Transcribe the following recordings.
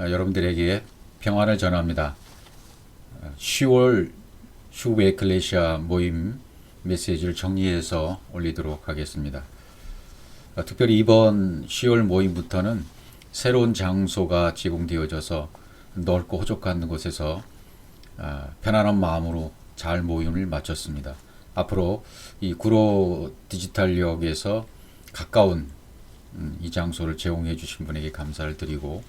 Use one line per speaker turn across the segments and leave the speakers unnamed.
여러분들에게 평안을 전합니다. 10월 슈브 에클레시아 모임 메시지를 정리해서 올리도록 하겠습니다. 특별히 이번 10월 모임부터는 새로운 장소가 제공되어져서 넓고 호적한 곳에서 편안한 마음으로 잘 모임을 마쳤습니다. 앞으로 이 구로 디지털역에서 가까운 이 장소를 제공해 주신 분에게 감사를 드리고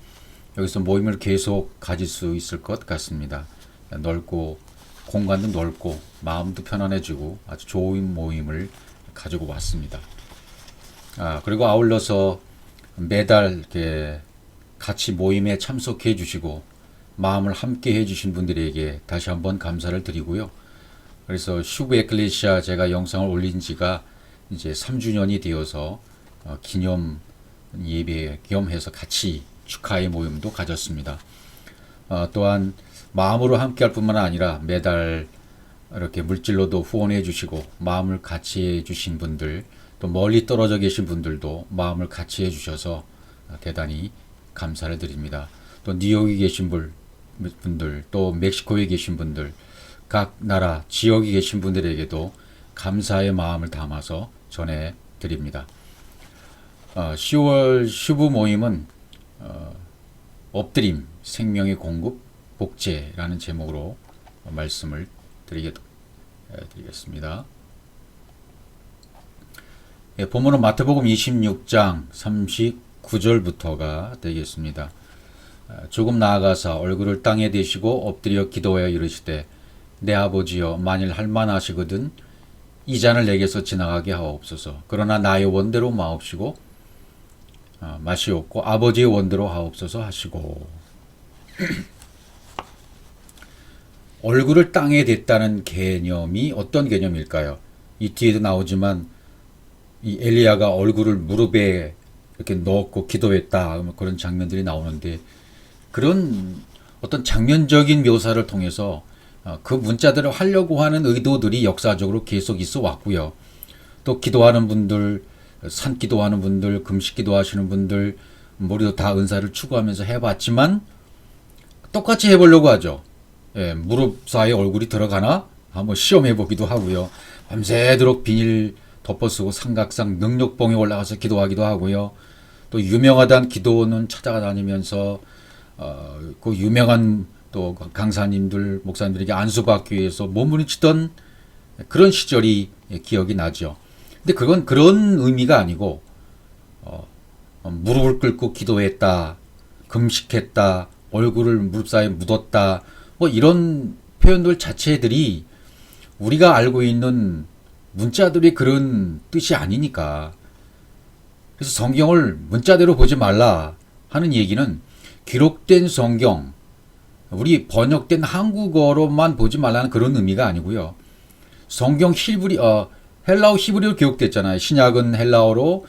여기서 모임을 계속 가질 수 있을 것 같습니다. 넓고 공간도 넓고 마음도 편안해지고 아주 좋은 모임을 가지고 왔습니다. 그리고 아울러서 매달 이렇게 같이 모임에 참석해 주시고 마음을 함께 해 주신 분들에게 다시 한번 감사를 드리고요. 그래서 슈브 에클레시아 제가 영상을 올린 지가 이제 3주년이 되어서 기념 예배 겸해서 같이 축하의 모임도 가졌습니다. 또한 마음으로 함께 할 뿐만 아니라 매달 이렇게 물질로도 후원해 주시고 마음을 같이 해 주신 분들, 또 멀리 떨어져 계신 분들도 마음을 같이 해 주셔서 대단히 감사를 드립니다. 또 뉴욕에 계신 분들, 또 멕시코에 계신 분들, 각 나라 지역에 계신 분들에게도 감사의 마음을 담아서 전해 드립니다. 10월 슈브 모임은 엎드림, 생명의 공급, 복제라는 제목으로 말씀을 드리겠습니다. 본문은 마태복음 26장 39절부터가 되겠습니다. 조금 나아가사 얼굴을 땅에 대시고 엎드려 기도하여 이르시되 내 아버지여 만일 할만하시거든 이 잔을 내게서 지나가게 하옵소서. 그러나 나의 원대로 마옵시고 마시옵고 아버지의 원대로 하옵소서 하시고 얼굴을 땅에 댔다는 개념이 어떤 개념일까요? 이 뒤에도 나오지만 이 엘리야가 얼굴을 무릎에 이렇게 넣고 기도했다 그런 장면들이 나오는데 그런 어떤 장면적인 묘사를 통해서 그 문자들을 하려고 하는 의도들이 역사적으로 계속 있어 왔고요. 또 기도하는 분들, 산 기도하는 분들, 금식 기도하시는 분들, 우리도 다 은사를 추구하면서 해봤지만 똑같이 해보려고 하죠. 무릎 사이에 얼굴이 들어가나 한번 시험해보기도 하고요. 밤새도록 비닐 덮어쓰고 삼각상 능력봉에 올라가서 기도하기도 하고요. 또 유명하다는 기도는 찾아다니면서 그 유명한 또 강사님들, 목사님들에게 안수받기 위해서 몸부림치던 그런 시절이 기억이 나죠. 근데 그건 그런 의미가 아니고 무릎을 꿇고 기도했다, 금식했다, 얼굴을 무릎 사이에 묻었다, 뭐 이런 표현들 자체들이 우리가 알고 있는 문자들이 그런 뜻이 아니니까. 그래서 성경을 문자대로 보지 말라 하는 얘기는 기록된 성경, 우리 번역된 한국어로만 보지 말라는 그런 의미가 아니고요. 성경 헬라어 히브리어로 기록됐잖아요. 신약은 헬라어로,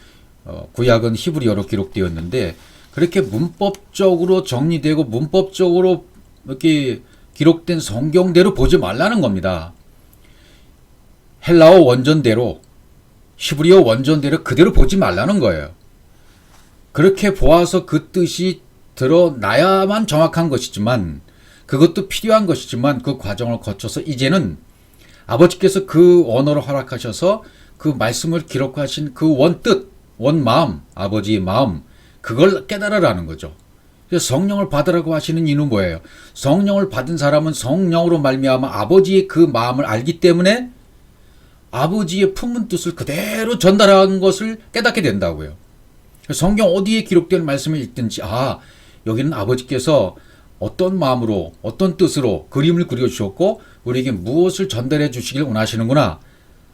구약은 히브리어로 기록되었는데 그렇게 문법적으로 정리되고 문법적으로 이렇게 기록된 성경대로 보지 말라는 겁니다. 헬라어 원전대로, 히브리어 원전대로 그대로 보지 말라는 거예요. 그렇게 보아서 그 뜻이 드러나야만 정확한 것이지만 그것도 필요한 것이지만 그 과정을 거쳐서 이제는 아버지께서 그 언어로 허락하셔서 그 말씀을 기록하신 그 원뜻, 원마음, 아버지의 마음 그걸 깨달으라는 거죠. 그래서 성령을 받으라고 하시는 이유는 뭐예요? 성령을 받은 사람은 성령으로 말미암아 아버지의 그 마음을 알기 때문에 아버지의 품은 뜻을 그대로 전달한 것을 깨닫게 된다고요. 성경 어디에 기록된 말씀을 읽든지 여기는 아버지께서 어떤 마음으로 어떤 뜻으로 그림을 그려주셨고 우리에게 무엇을 전달해 주시길 원하시는구나.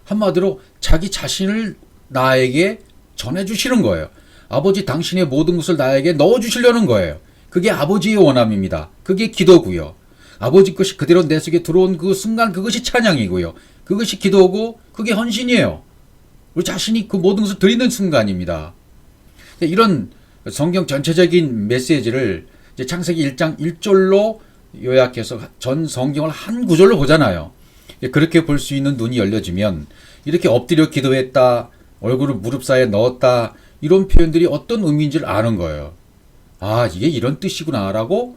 한마디로 자기 자신을 나에게 전해주시는 거예요. 아버지 당신의 모든 것을 나에게 넣어주시려는 거예요. 그게 아버지의 원함입니다. 그게 기도고요. 아버지 것이 그대로 내 속에 들어온 그 순간 그것이 찬양이고요. 그것이 기도고 그게 헌신이에요. 우리 자신이 그 모든 것을 드리는 순간입니다. 이런 성경 전체적인 메시지를 이제 창세기 1장 1절로 요약해서 전 성경을 한 구절로 보잖아요. 그렇게 볼 수 있는 눈이 열려지면 이렇게 엎드려 기도했다, 얼굴을 무릎 사이에 넣었다 이런 표현들이 어떤 의미인지를 아는 거예요. 아, 이게 이런 뜻이구나라고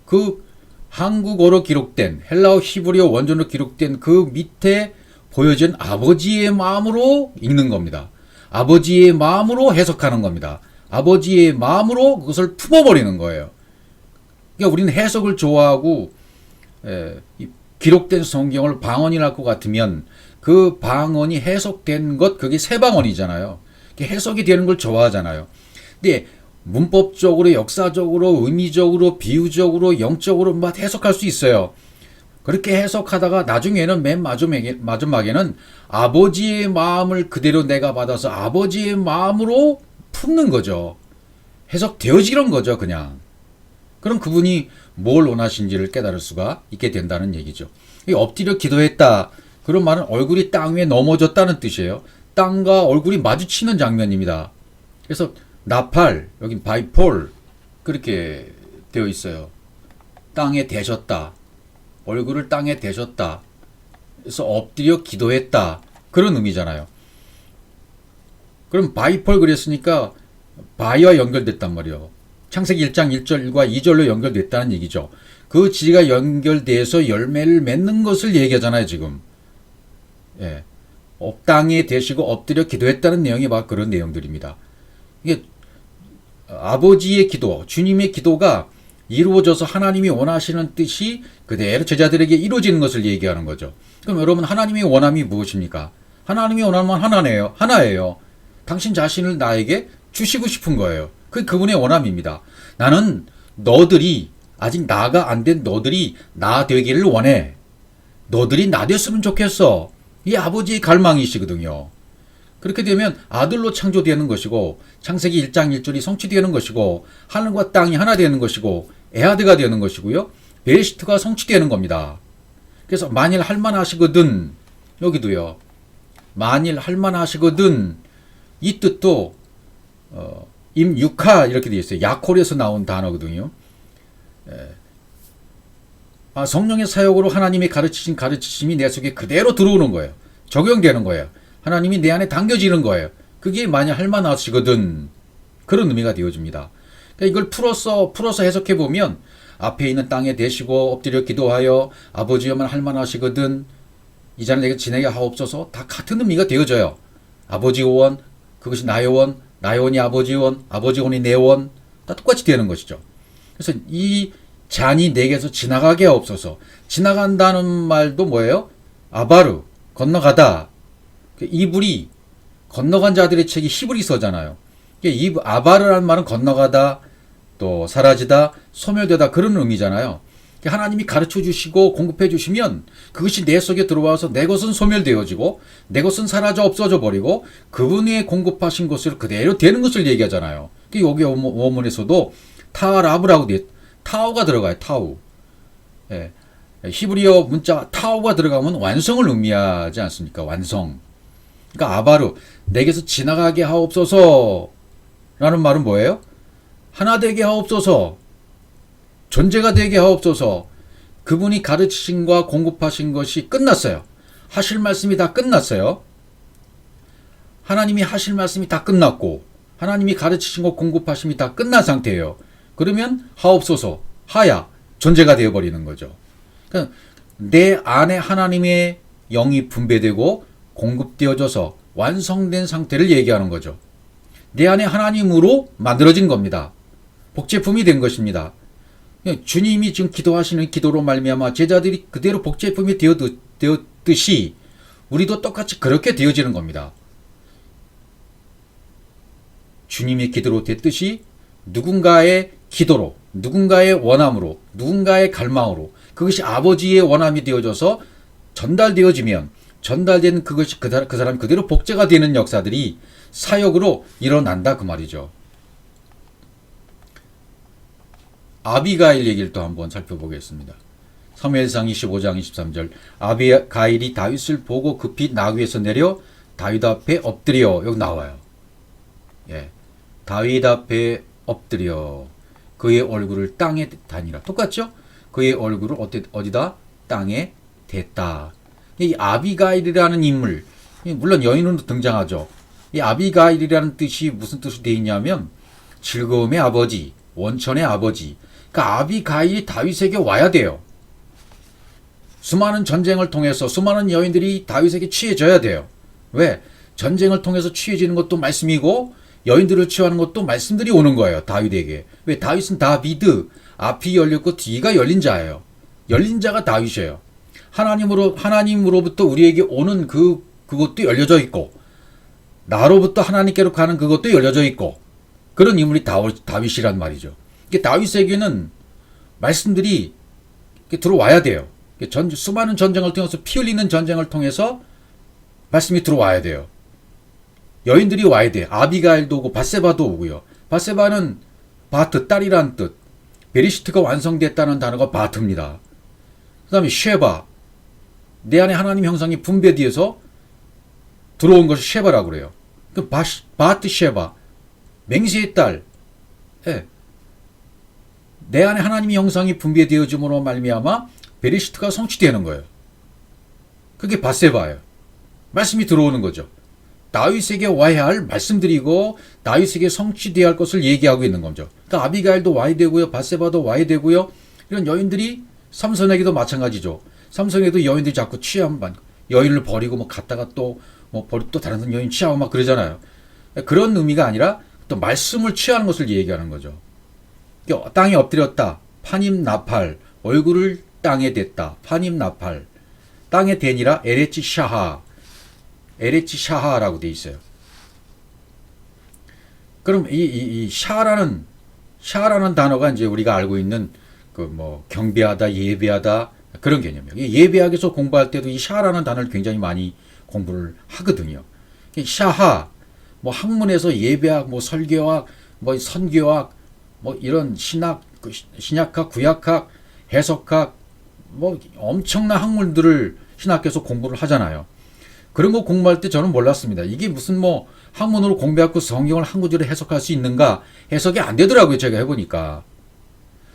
그 한국어로 기록된 헬라어 히브리어 원전으로 기록된 그 밑에 보여진 아버지의 마음으로 읽는 겁니다. 아버지의 마음으로 해석하는 겁니다. 아버지의 마음으로 그것을 품어버리는 거예요. 그러니까 우리는 해석을 좋아하고 기록된 성경을 방언이라 할 것 같으면 그 방언이 해석된 것 그게 새 방언이잖아요. 해석이 되는 걸 좋아하잖아요. 근데 문법적으로, 역사적으로, 의미적으로, 비유적으로, 영적으로 막 해석할 수 있어요. 그렇게 해석하다가 나중에는 맨 마지막에는 아버지의 마음을 그대로 내가 받아서 아버지의 마음으로 품는 거죠. 해석되어지는 거죠, 그냥. 그럼 그분이 뭘 원하신지를 깨달을 수가 있게 된다는 얘기죠. 엎드려 기도했다. 그런 말은 얼굴이 땅 위에 넘어졌다는 뜻이에요. 땅과 얼굴이 마주치는 장면입니다. 그래서 나팔, 여긴 바이폴 그렇게 되어 있어요. 땅에 대셨다. 얼굴을 땅에 대셨다. 그래서 엎드려 기도했다. 그런 의미잖아요. 그럼 바이폴 그랬으니까 바위와 연결됐단 말이에요. 창세기 1장 1절과 2절로 연결됐다는 얘기죠. 그 지가 연결돼서 열매를 맺는 것을 얘기하잖아요, 지금. 예. 땅에 대시고 엎드려 기도했다는 내용이 막 그런 내용들입니다. 이게 아버지의 기도, 주님의 기도가 이루어져서 하나님이 원하시는 뜻이 그대로 제자들에게 이루어지는 것을 얘기하는 거죠. 그럼 여러분, 하나님의 원함이 무엇입니까? 하나님의 원함은 하나예요. 당신 자신을 나에게 주시고 싶은 거예요. 그분의 원함입니다. 나는 너들이, 아직 나가 안 된 너들이 나 되기를 원해. 너들이 나 됐으면 좋겠어. 이 아버지의 갈망이시거든요. 그렇게 되면 아들로 창조되는 것이고, 창세기 1장 1절이 성취되는 것이고, 하늘과 땅이 하나 되는 것이고, 에하드가 되는 것이고요. 베레시트가 성취되는 겁니다. 그래서 만일 할만하시거든, 여기도요. 만일 할만하시거든, 이 뜻도 임육하 이렇게 되어 있어요. 야콜에서 나온 단어거든요. 성령의 사역으로 하나님이 가르치신 가르치심이 내 속에 그대로 들어오는 거예요. 적용되는 거예요. 하나님이 내 안에 당겨지는 거예요. 그게 만약 할만하시거든, 그런 의미가 되어집니다. 그러니까 이걸 풀어서 해석해 보면 앞에 있는 땅에 대시고 엎드려 기도하여 아버지여만 할만하시거든, 이 자는 내게 지내게 하옵소서, 다 같은 의미가 되어져요. 아버지 원, 그것이 나의 원, 나의 원이 아버지 원, 아버지 원이 내 원, 다 똑같이 되는 것이죠. 그래서 이 잔이 내게서 지나가게 하옵소서. 지나간다는 말도 뭐예요? 아바르, 건너가다. 이불이 건너간 자들의 책이 히브리서잖아요. 이 아바르라는 말은 건너가다, 또 사라지다, 소멸되다, 그런 의미잖아요. 하나님이 가르쳐 주시고 공급해 주시면 그것이 내 속에 들어와서 내 것은 소멸되어지고 내 것은 사라져 없어져 버리고 그분의 공급하신 것을 그대로 되는 것을 얘기하잖아요. 여기 원문에서도 타라브라고 돼, 타우가 들어가요. 타우. 예. 히브리어 문자 타우가 들어가면 완성을 의미하지 않습니까? 완성. 그러니까 아바르, 내게서 지나가게 하옵소서 라는 말은 뭐예요? 하나 되게 하옵소서, 존재가 되게 하옵소서. 그분이 가르치신과 공급하신 것이 끝났어요. 하실 말씀이 다 끝났어요. 하나님이 하실 말씀이 다 끝났고 하나님이 가르치신 것 공급하심이 다 끝난 상태예요. 그러면 하옵소서, 하야, 존재가 되어버리는 거죠. 그러니까 내 안에 하나님의 영이 분배되고 공급되어져서 완성된 상태를 얘기하는 거죠. 내 안에 하나님으로 만들어진 겁니다. 복제품이 된 것입니다. 주님이 지금 기도하시는 기도로 말미암아 제자들이 그대로 복제품이 되었듯이 우리도 똑같이 그렇게 되어지는 겁니다. 주님의 기도로 됐듯이 누군가의 기도로, 누군가의 원함으로, 누군가의 갈망으로, 그것이 아버지의 원함이 되어져서 전달되어지면 전달된 그것이 그 사람 그대로 복제가 되는 역사들이 사역으로 일어난다, 그 말이죠. 아비가일 얘기를 또 한번 살펴보겠습니다. 사무엘상 25장 23절, 아비가일이 다윗을 보고 급히 나귀에서 내려 다윗 앞에 엎드려, 여기 나와요. 예, 다윗 앞에 엎드려 그의 얼굴을 땅에 대니라. 똑같죠? 그의 얼굴을 어디다? 땅에 댔다. 이 아비가일이라는 인물, 물론 여인으로 등장하죠. 이 아비가일이라는 뜻이 무슨 뜻으로 되어 있냐면 즐거움의 아버지, 원천의 아버지. 그러니까 아비가일이 다윗에게 와야 돼요. 수많은 전쟁을 통해서 수많은 여인들이 다윗에게 취해져야 돼요. 왜? 전쟁을 통해서 취해지는 것도 말씀이고 여인들을 취하는 것도 말씀들이 오는 거예요. 다윗에게. 왜? 다윗은 다비드. 앞이 열렸고 뒤가 열린 자예요. 열린 자가 다윗이에요. 하나님으로부터 우리에게 오는 그것도 열려져 있고 나로부터 하나님께로 가는 그것도 열려져 있고 그런 인물이 다윗이란 말이죠. 다윗에게는 말씀들이 들어와야 돼요. 수많은 전쟁을 통해서 피 흘리는 전쟁을 통해서 말씀이 들어와야 돼요. 여인들이 와야 돼. 아비가일도 오고 밧세바도 오고요. 밧세바는 바트, 딸이란 뜻. 베리시트가 완성됐다는 단어가 바트입니다. 그 다음에 쉐바. 내 안에 하나님 형상이 분배되어서 들어온 것을 쉐바라고 그래요. 바트 쉐바. 맹세의 딸. 예. 내 안에 하나님의 형상이 분배되어짐으로 말미암아 베리시트가 성취되는 거예요. 그게 밧세바예요. 말씀이 들어오는 거죠. 다윗에게 와야 할 말씀들이고 다윗에게 성취되어야 할 것을 얘기하고 있는 거죠. 그러니까 아비가일도 와야 되고요. 밧세바도 와야 되고요. 이런 여인들이 삼손에게도 마찬가지죠. 삼손에게도 여인들이 자꾸 취하면 여인을 버리고 뭐 갔다가 또 다른 여인 취하고 막 그러잖아요. 그런 의미가 아니라 또 말씀을 취하는 것을 얘기하는 거죠. 땅에 엎드렸다. 파님 나팔. 얼굴을 땅에 댔다. 파님 나팔. 땅에 대니라 에레치 샤하. 에레치 샤하라고 돼 있어요. 그럼 이 샤라는 단어가 이제 우리가 알고 있는 경배하다, 예배하다 그런 개념이에요. 예배학에서 공부할 때도 이 샤라는 단어를 굉장히 많이 공부를 하거든요. 샤하, 학문에서 예배학, 설교학, 선교학, 이런 신약학, 구약학, 해석학, 엄청난 학문들을 신학교에서 공부를 하잖아요. 그런 거 공부할 때 저는 몰랐습니다. 이게 무슨 학문으로 공부하고 성경을 한 구절에 해석할 수 있는가? 해석이 안 되더라고요. 제가 해보니까.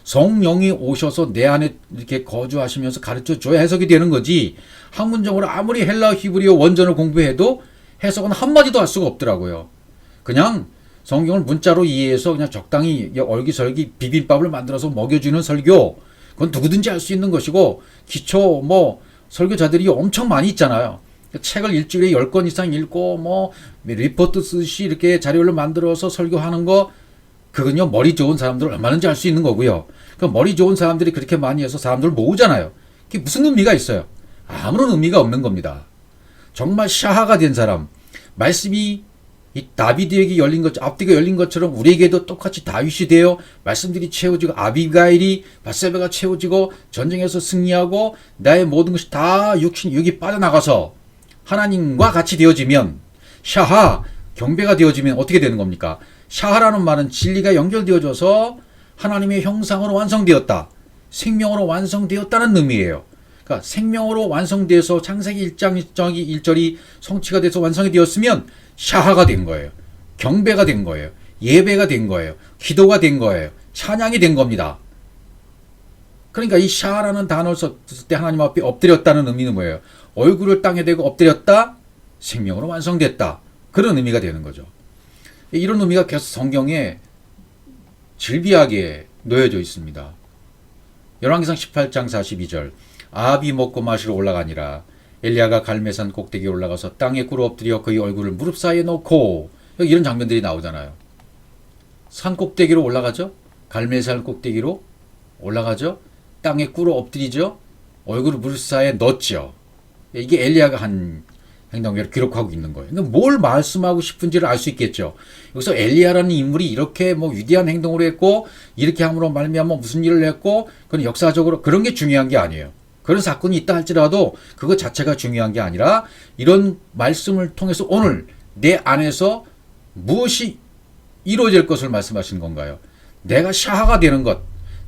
성령이 오셔서 내 안에 이렇게 거주하시면서 가르쳐 줘야 해석이 되는 거지. 학문적으로 아무리 헬라 히브리어 원전을 공부해도 해석은 한마디도 할 수가 없더라고요. 그냥 성경을 문자로 이해해서 그냥 적당히 얼기설기 비빔밥을 만들어서 먹여주는 설교. 그건 누구든지 할 수 있는 것이고 기초 설교자들이 엄청 많이 있잖아요. 책을 일주일에 10권 이상 읽고 리포트 쓰시 이렇게 자료를 만들어서 설교하는 거 그건요 머리 좋은 사람들 얼마든지 할 수 있는 거고요. 그 머리 좋은 사람들이 그렇게 많이 해서 사람들을 모으잖아요. 그게 무슨 의미가 있어요? 아무런 의미가 없는 겁니다. 정말 샤하가 된 사람, 말씀이 이 다비드에게 열린 것, 앞뒤가 열린 것처럼 우리에게도 똑같이 다윗이 되어 말씀들이 채워지고 아비가일이 밧세바가 채워지고 전쟁에서 승리하고 나의 모든 것이 다 육이 빠져나가서 하나님과 같이 되어지면 샤하, 경배가 되어지면 어떻게 되는 겁니까? 샤하라는 말은 진리가 연결되어져서 하나님의 형상으로 완성되었다. 생명으로 완성되었다는 의미예요. 그러니까 생명으로 완성돼서 창세기 1장 1절이 성취가 돼서 완성이 되었으면 샤하가 된 거예요. 경배가 된 거예요. 예배가 된 거예요. 기도가 된 거예요. 찬양이 된 겁니다. 그러니까 이 샤라는 단어를 썼을 때 하나님 앞에 엎드렸다는 의미는 뭐예요? 얼굴을 땅에 대고 엎드렸다. 생명으로 완성됐다. 그런 의미가 되는 거죠. 이런 의미가 계속 성경에 질비하게 놓여져 있습니다. 열왕기상 18장 42절 아합이 먹고 마시러 올라가니라 엘리야가 갈멜산 꼭대기에 올라가서 땅에 꿇어 엎드려 그의 얼굴을 무릎 사이에 놓고 이런 장면들이 나오잖아요. 산 꼭대기로 올라가죠. 갈멜산 꼭대기로 올라가죠. 땅에 꿇어 엎드리죠. 얼굴을 무릎 사이에 넣죠. 이게 엘리야가 한 행동을 기록하고 있는 거예요. 그러니까 뭘 말씀하고 싶은지를 알 수 있겠죠. 여기서 엘리야라는 인물이 이렇게 위대한 행동을 했고 이렇게 함으로 말미암아 무슨 일을 했고 그건 역사적으로 그런 게 중요한 게 아니에요. 그런 사건이 있다 할지라도 그거 자체가 중요한 게 아니라 이런 말씀을 통해서 오늘 내 안에서 무엇이 이루어질 것을 말씀하시는 건가요? 내가 샤하가 되는 것,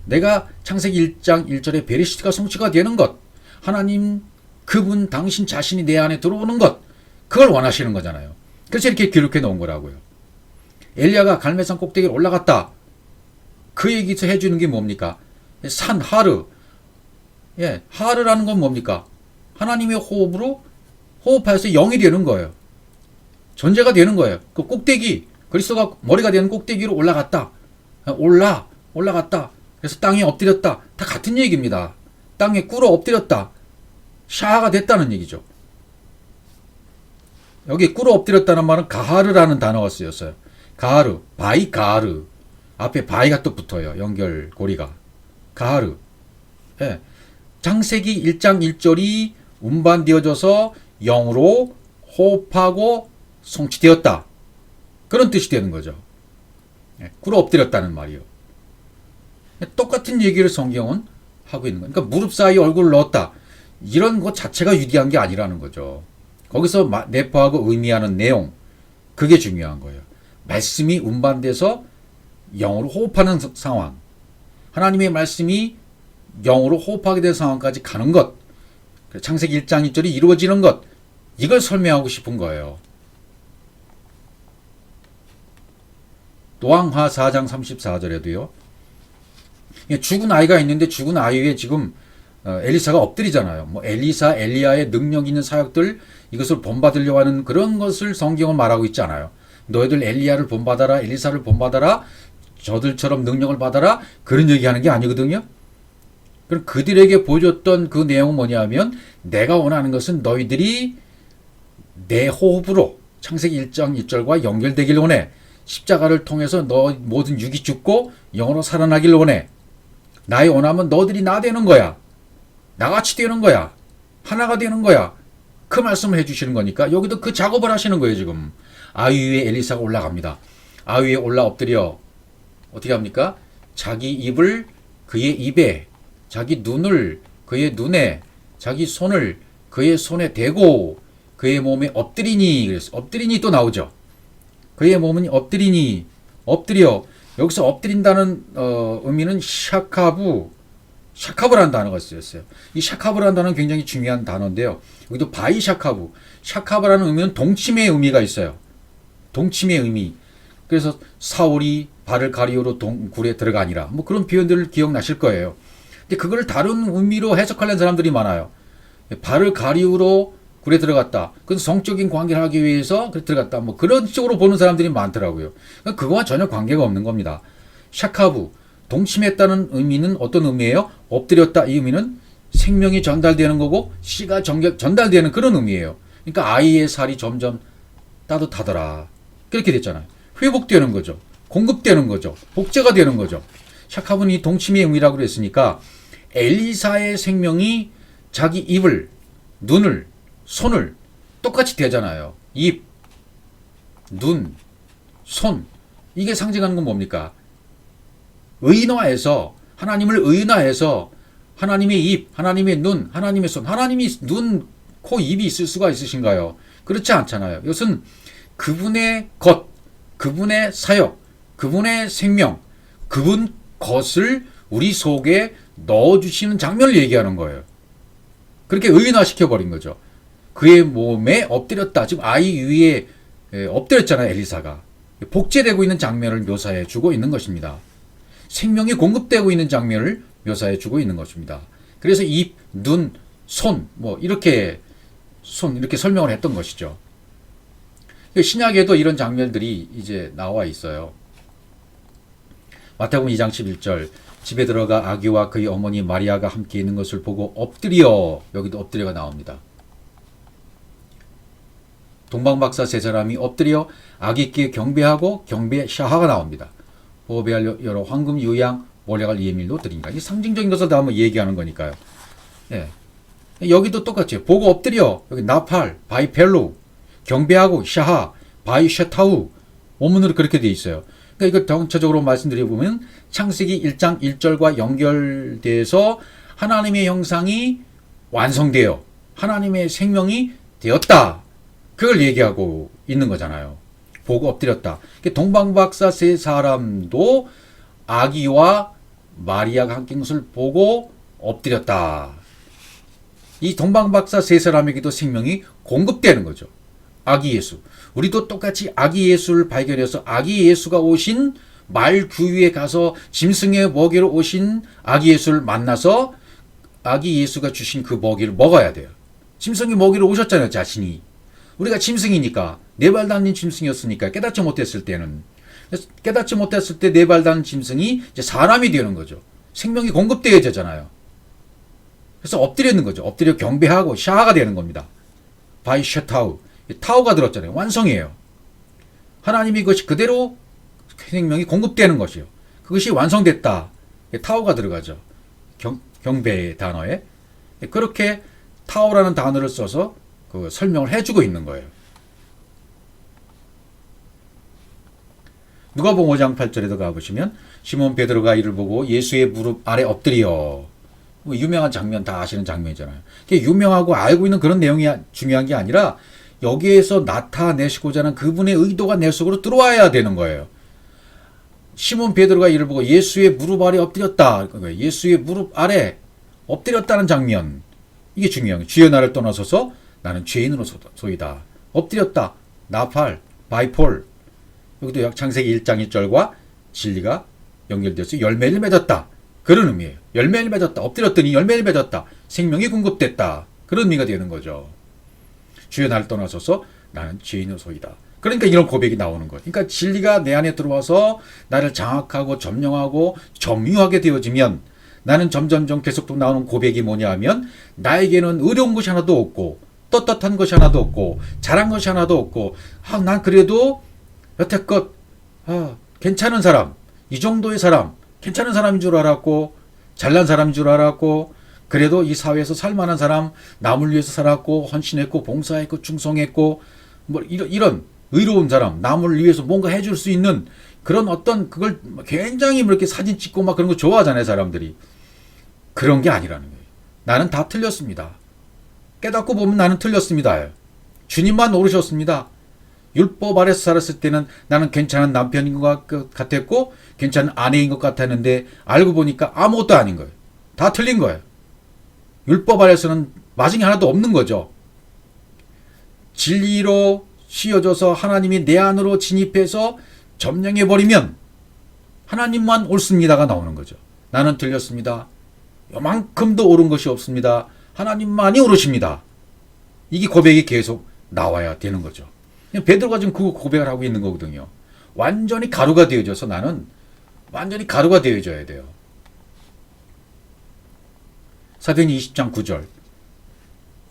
내가 창세기 1장 1절에 베리시트가 성취가 되는 것, 하나님 그분 당신 자신이 내 안에 들어오는 것, 그걸 원하시는 거잖아요. 그래서 이렇게 기록해 놓은 거라고요. 엘리야가 갈멜산 꼭대기에 올라갔다. 그 얘기에서 해주는 게 뭡니까? 산 하르. 하르라는 건 뭡니까? 하나님의 호흡으로 호흡하여서 영이 되는 거예요. 존재가 되는 거예요. 그 꼭대기, 그리스도가 머리가 되는 꼭대기로 올라갔다. 올라, 올라갔다. 그래서 땅에 엎드렸다. 다 같은 얘기입니다. 땅에 꿇어 엎드렸다. 샤하가 됐다는 얘기죠. 여기 꿇어 엎드렸다는 말은 가하르라는 단어가 쓰였어요. 가하르, 바이 가하르. 앞에 바이가 또 붙어요. 연결고리가. 가하르. 예. 창세기 1장 1절이 운반되어져서 영으로 호흡하고 성취되었다. 그런 뜻이 되는 거죠. 예. 꿇어 엎드렸다는 말이요. 똑같은 얘기를 성경은 하고 있는 거예요. 그러니까 무릎 사이에 얼굴을 넣었다. 이런 것 자체가 유리한 게 아니라는 거죠. 거기서 내포하고 의미하는 내용, 그게 중요한 거예요. 말씀이 운반돼서 영으로 호흡하는 상황, 하나님의 말씀이 영으로 호흡하게 된 상황까지 가는 것, 창세기 1장 1절이 이루어지는 것, 이걸 설명하고 싶은 거예요. 노왕하 4장 34절에도요. 죽은 아이가 있는데 죽은 아이 위에 지금 엘리사가 엎드리잖아요. 뭐 엘리사, 엘리야의 능력 있는 사역들, 이것을 본받으려고 하는 그런 것을 성경은 말하고 있지 않아요. 너희들 엘리야를 본받아라, 엘리사를 본받아라, 저들처럼 능력을 받아라, 그런 얘기하는 게 아니거든요. 그럼 그들에게 보여줬던 그 내용은 뭐냐면, 내가 원하는 것은 너희들이 내 호흡으로 창세기 1장 1절과 연결되길 원해. 십자가를 통해서 너 모든 육이 죽고 영으로 살아나길 원해. 나의 원함은 너희들이 나 되는 거야. 나같이 되는 거야. 하나가 되는 거야. 그 말씀을 해주시는 거니까 여기도 그 작업을 하시는 거예요. 지금 아위 위에 엘리사가 올라갑니다. 아위 위에 올라 엎드려 어떻게 합니까? 자기 입을 그의 입에, 자기 눈을 그의 눈에, 자기 손을 그의 손에 대고 그의 몸에 엎드리니. 그래서 엎드리니 또 나오죠. 그의 몸은 엎드리니, 엎드려. 여기서 엎드린다는 의미는 샤카브라는 단어가 쓰였어요. 이 샤카브라는 단어는 굉장히 중요한 단어인데요. 여기도 바이 샤카브. 샤카브라는 의미는 동침의 의미가 있어요. 동침의 의미. 그래서 사울이 발을 가리우러 굴에 들어가니라. 뭐 그런 표현들을 기억나실 거예요. 근데 그걸 다른 의미로 해석하려는 사람들이 많아요. 발을 가리우러 굴에 들어갔다. 그건 성적인 관계를 하기 위해서 들어갔다. 뭐 그런 식으로 보는 사람들이 많더라고요. 그거와 전혀 관계가 없는 겁니다. 샤카브, 동침했다는 의미는 어떤 의미예요? 엎드렸다. 이 의미는 생명이 전달되는 거고 씨가 전달되는 그런 의미예요. 그러니까 아이의 살이 점점 따뜻하더라. 그렇게 됐잖아요. 회복되는 거죠. 공급되는 거죠. 복제가 되는 거죠. 샤카브는 이 동침의 의미라고 그랬으니까 엘리사의 생명이 자기 입을, 눈을, 손을 똑같이 되잖아요. 입, 눈, 손. 이게 상징하는 건 뭡니까? 의인화해서, 하나님을 의인화해서 하나님의 입, 하나님의 눈, 하나님의 손, 하나님이 눈, 코, 입이 있을 수가 있으신가요? 그렇지 않잖아요. 이것은 그분의 것, 그분의 사역, 그분의 생명, 그분 것을 우리 속에 넣어주시는 장면을 얘기하는 거예요. 그렇게 의인화시켜버린 거죠. 그의 몸에 엎드렸다. 지금 아이 위에 엎드렸잖아요. 엘리사가. 복제되고 있는 장면을 묘사해 주고 있는 것입니다. 생명이 공급되고 있는 장면을 묘사해 주고 있는 것입니다. 그래서 입, 눈, 손, 뭐 이렇게 설명을 했던 것이죠. 신약에도 이런 장면들이 이제 나와 있어요. 마태복음 2장 11절, 집에 들어가 아기와 그의 어머니 마리아가 함께 있는 것을 보고 엎드려, 여기도 엎드려가 나옵니다. 동방박사 세 사람이 엎드려 아기께 경배하고 경배 샤하가 나옵니다. 보배할 여러 황금 유양 몰래갈 예밀도 드린다. 이 상징적인 것을 다 한번 얘기하는 거니까요. 예. 여기도 똑같이 보고 엎드려, 여기 나팔, 바이펠로, 경배하고 샤하, 바이 샤타우, 원문으로 그렇게 되어 있어요. 그러니까 이거 전체적으로 말씀드려보면 창세기 1장 1절과 연결돼서 하나님의 형상이 완성되어 하나님의 생명이 되었다. 그걸 얘기하고 있는 거잖아요. 보고 엎드렸다. 동방박사 세 사람도 아기와 마리아가 함께 있는 것을 보고 엎드렸다. 이 동방박사 세 사람에게도 생명이 공급되는 거죠. 아기 예수. 우리도 똑같이 아기 예수를 발견해서 아기 예수가 오신 말 규위에 가서 짐승의 먹이로 오신 아기 예수를 만나서 아기 예수가 주신 그 먹이를 먹어야 돼요. 짐승이 먹이로 오셨잖아요. 자신이. 우리가 짐승이니까, 네 발 달린 짐승이었으니까 깨닫지 못했을 때는. 깨닫지 못했을 때 네 발 단 짐승이 이제 사람이 되는 거죠. 생명이 공급되어야 되잖아요. 그래서 엎드려 있는 거죠. 엎드려 경배하고 샤하가 되는 겁니다. 바이 샤타우. 타우가 들었잖아요. 완성이에요. 하나님이 그것이 그대로 생명이 공급되는 것이요. 그것이 완성됐다. 타우가 들어가죠. 경배의 단어에. 그렇게 타우라는 단어를 써서 그 설명을 해주고 있는 거예요. 누가복음 5장 8절에도 가보시면 시몬 베드로가 이를 보고 예수의 무릎 아래 엎드려. 뭐 유명한 장면 다 아시는 장면이잖아요. 이게 유명하고 알고 있는 그런 내용이 중요한 게 아니라 여기에서 나타내시고자 하는 그분의 의도가 내 속으로 들어와야 되는 거예요. 시몬 베드로가 이를 보고 예수의 무릎 아래 엎드렸다. 예수의 무릎 아래 엎드렸다는 장면. 이게 중요한 거예요. 주여 나를 떠나서서 나는 죄인으로소이다. 엎드렸다. 나팔, 바이폴. 여기도 창세기 1장 1절과 진리가 연결돼서 열매를 맺었다. 그런 의미예요. 열매를 맺었다. 엎드렸더니 열매를 맺었다. 생명이 공급됐다. 그런 의미가 되는 거죠. 주여 나를 떠나서서 나는 죄인으로소이다. 그러니까 이런 고백이 나오는 거예요. 그러니까 진리가 내 안에 들어와서 나를 장악하고 점령하고 점유하게 되어지면 나는 점점점 계속 또 나오는 고백이 뭐냐 하면 나에게는 어려운 것이 하나도 없고 떳떳한 것이 하나도 없고 잘한 것이 하나도 없고 난 그래도 여태껏 괜찮은 사람, 이 정도의 사람, 괜찮은 사람인 줄 알았고 잘난 사람인 줄 알았고 그래도 이 사회에서 살만한 사람, 남을 위해서 살았고 헌신했고 봉사했고 충성했고 뭐 이런 의로운 사람, 남을 위해서 뭔가 해줄 수 있는 그런 어떤 그걸 굉장히 이렇게 사진 찍고 막 그런 거 좋아하잖아요, 사람들이. 그런 게 아니라는 거예요. 나는 다 틀렸습니다. 깨닫고 보면 나는 틀렸습니다. 주님만 오르셨습니다. 율법 아래서 살았을 때는 나는 괜찮은 남편인 것 같았고 괜찮은 아내인 것 같았는데 알고 보니까 아무것도 아닌 거예요. 다 틀린 거예요. 율법 아래서는 맞은 게 하나도 없는 거죠. 진리로 씌워져서 하나님이 내 안으로 진입해서 점령해버리면 하나님만 옳습니다가 나오는 거죠. 나는 틀렸습니다. 요만큼도 옳은 것이 없습니다. 하나님만이 옳으십니다. 이게 고백이 계속 나와야 되는 거죠. 베드로가 지금 그 고백을 하고 있는 거거든요. 완전히 가루가 되어져서 나는 완전히 가루가 되어져야 돼요. 사도행전 20장 9절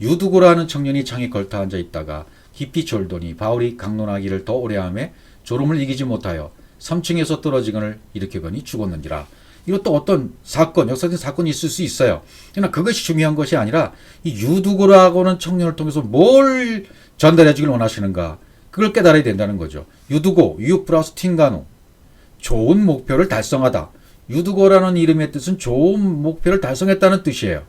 유두고라는 청년이 창에 걸터 앉아 있다가 깊이 졸더니 바울이 강론하기를 더 오래 하매 졸음을 이기지 못하여 3층에서 떨어지거늘 일으키거니 죽었는지라. 이것도 어떤 사건, 역사적인 사건이 있을 수 있어요. 그러나 그것이 중요한 것이 아니라 이 유두고라고는 청년을 통해서 뭘 전달해 주길 원하시는가. 그걸 깨달아야 된다는 거죠. 유두고, 유 플러스 틴가노. 좋은 목표를 달성하다. 유두고라는 이름의 뜻은 좋은 목표를 달성했다는 뜻이에요.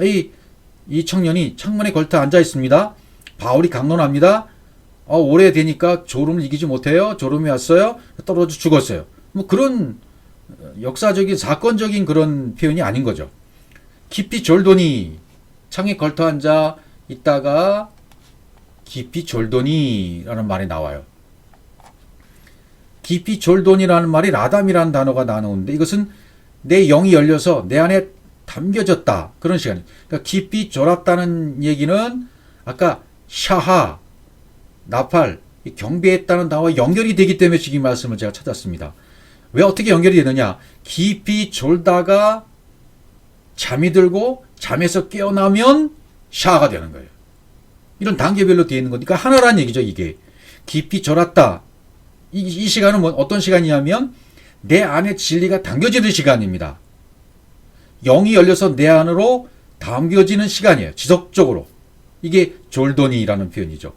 이 청년이 창문에 걸터 앉아 있습니다. 바울이 강론합니다. 오래되니까 졸음을 이기지 못해요. 졸음이 왔어요. 떨어져 죽었어요. 뭐 그런 역사적인 사건적인 그런 표현이 아닌 거죠. 깊이 졸더니 창에 걸터 앉아 있다가 깊이 졸더니라는 말이 나와요. 깊이 졸더니라는 말이 라담이라는 단어가 나오는데 이것은 내 영이 열려서 내 안에 담겨졌다. 그런 시간이에요. 그러니까 깊이 졸았다는 얘기는 아까 샤하, 나팔, 경배했다는 단어와 연결이 되기 때문에 지금 말씀을 제가 찾았습니다. 왜 어떻게 연결이 되느냐? 깊이 졸다가 잠이 들고 잠에서 깨어나면 샤가 되는 거예요. 이런 단계별로 되어 있는 거니까 하나라는 얘기죠. 이게 깊이 졸았다. 이 시간은 뭐 어떤 시간이냐면 내 안에 진리가 담겨지는 시간입니다. 영이 열려서 내 안으로 담겨지는 시간이에요. 지속적으로. 이게 졸도니라는 표현이죠.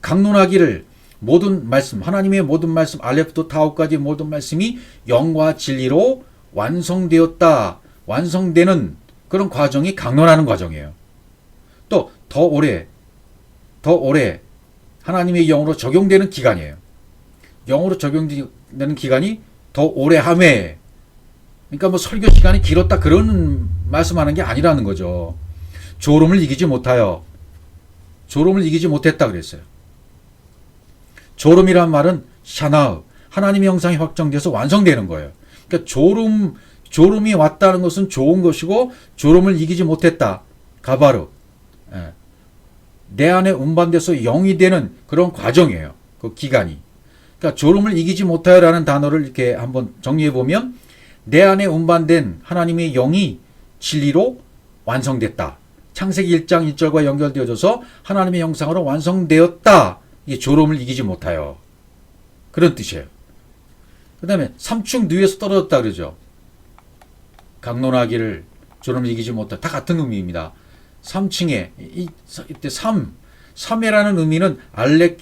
강론하기를 모든 말씀, 하나님의 모든 말씀, 알레프토 타오까지 모든 말씀이 영과 진리로 완성되었다. 완성되는 그런 과정이 강론하는 과정이에요. 또 더 오래 하나님의 영으로 적용되는 기간이에요. 영으로 적용되는 기간이 더 오래 함에 그러니까 뭐 설교 시간이 길었다 그런 말씀하는 게 아니라는 거죠. 졸음을 이기지 못하여 졸음을 이기지 못했다 그랬어요. 졸음이란 말은 샤나흐 하나님의 형상이 확정돼서 완성되는 거예요. 그러니까 졸음이 왔다는 것은 좋은 것이고 졸음을 이기지 못했다. 가바르 내 안에 운반돼서 영이 되는 그런 과정이에요. 그 기간이. 그러니까 졸음을 이기지 못하여라는 단어를 이렇게 한번 정리해 보면 내 안에 운반된 하나님의 영이 진리로 완성됐다. 창세기 1장 1절과 연결되어져서 하나님의 형상으로 완성되었다. 이게 졸음을 이기지 못하여. 그런 뜻이에요. 그 다음에 삼층 뉘에서 떨어졌다 그러죠. 강론하기를 졸음을 이기지 못하다. 다 같은 의미입니다. 3층에 이때 3회라는 의미는 알렙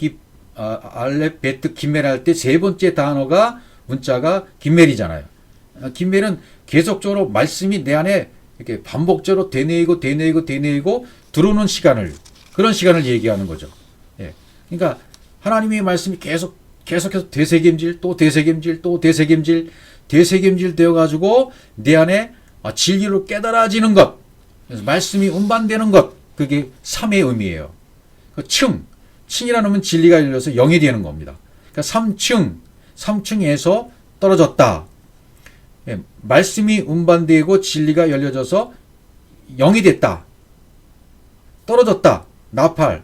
베트 김멜 할 때 세 번째 단어가 문자가 김멜이잖아요. 김멜은 계속적으로 말씀이 내 안에 이렇게 반복적으로 되뇌이고 들어오는 시간을 그런 시간을 얘기하는 거죠. 예. 그러니까 하나님의 말씀이 계속해서 되새김질 되어 가지고 내 안에 진리로 깨달아지는 것. 그래서 말씀이 운반되는 것. 그게 3의 의미예요. 그 층이라는 건 진리가 열려서 0이 되는 겁니다. 그러니까 3층에서 떨어졌다. 예, 말씀이 운반되고 진리가 열려져서 0이 됐다. 떨어졌다. 나팔.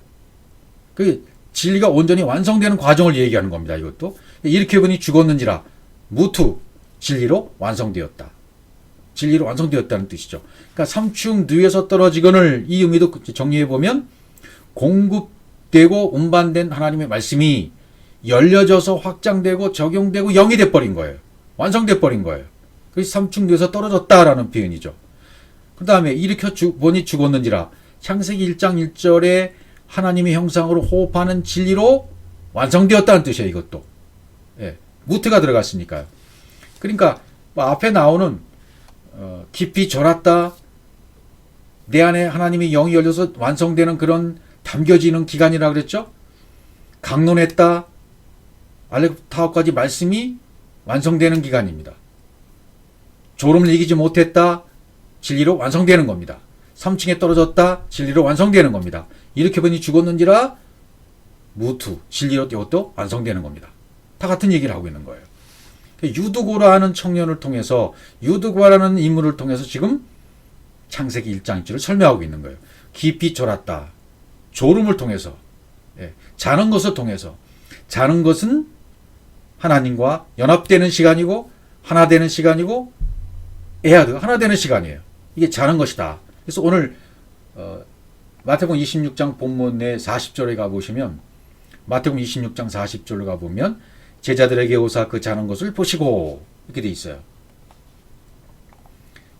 그 진리가 온전히 완성되는 과정을 얘기하는 겁니다. 이것도. 이렇게 보니 죽었는지라 무투 진리로 완성되었다. 진리로 완성되었다는 뜻이죠. 그러니까 3층 뉘에서 떨어지거늘 이 의미도 정리해 보면 공급되고 운반된 하나님의 말씀이 열려져서 확장되고 적용되고 0이 돼버린 거예요. 완성돼 버린 거예요. 그래서 3층 뉘에서 떨어졌다라는 표현이죠. 그 다음에 일으켜 보니 죽었는지라 창세기 1장 1절에 하나님의 형상으로 호흡하는 진리로 완성되었다는 뜻이에요. 이것도. 예, 무트가 들어갔으니까요. 그러니까 앞에 나오는 깊이 졸았다. 내 안에 하나님의 영이 열려서 완성되는 그런 담겨지는 기간이라고 그랬죠. 강론했다. 알렙타워까지 말씀이 완성되는 기간입니다. 졸음을 이기지 못했다. 진리로 완성되는 겁니다. 3층에 떨어졌다. 진리로 완성되는 겁니다. 이렇게 보니 죽었는지라 무투 진리로 이것도 완성되는 겁니다. 다 같은 얘기를 하고 있는 거예요. 유드고라는 청년을 통해서 유드고라는 인물을 통해서 지금 창세기 1장 1절을 설명하고 있는 거예요. 깊이 졸았다. 졸음을 통해서 자는 것을 통해서 자는 것은 하나님과 연합되는 시간이고 하나 되는 시간이고 에하드 하나 되는 시간이에요. 이게 자는 것이다. 그래서 오늘 마태복음 26장 본문의 40절에 가보시면 마태복음 26장 40절로 가보면 제자들에게 오사 그 자는 것을 보시고 이렇게 돼 있어요.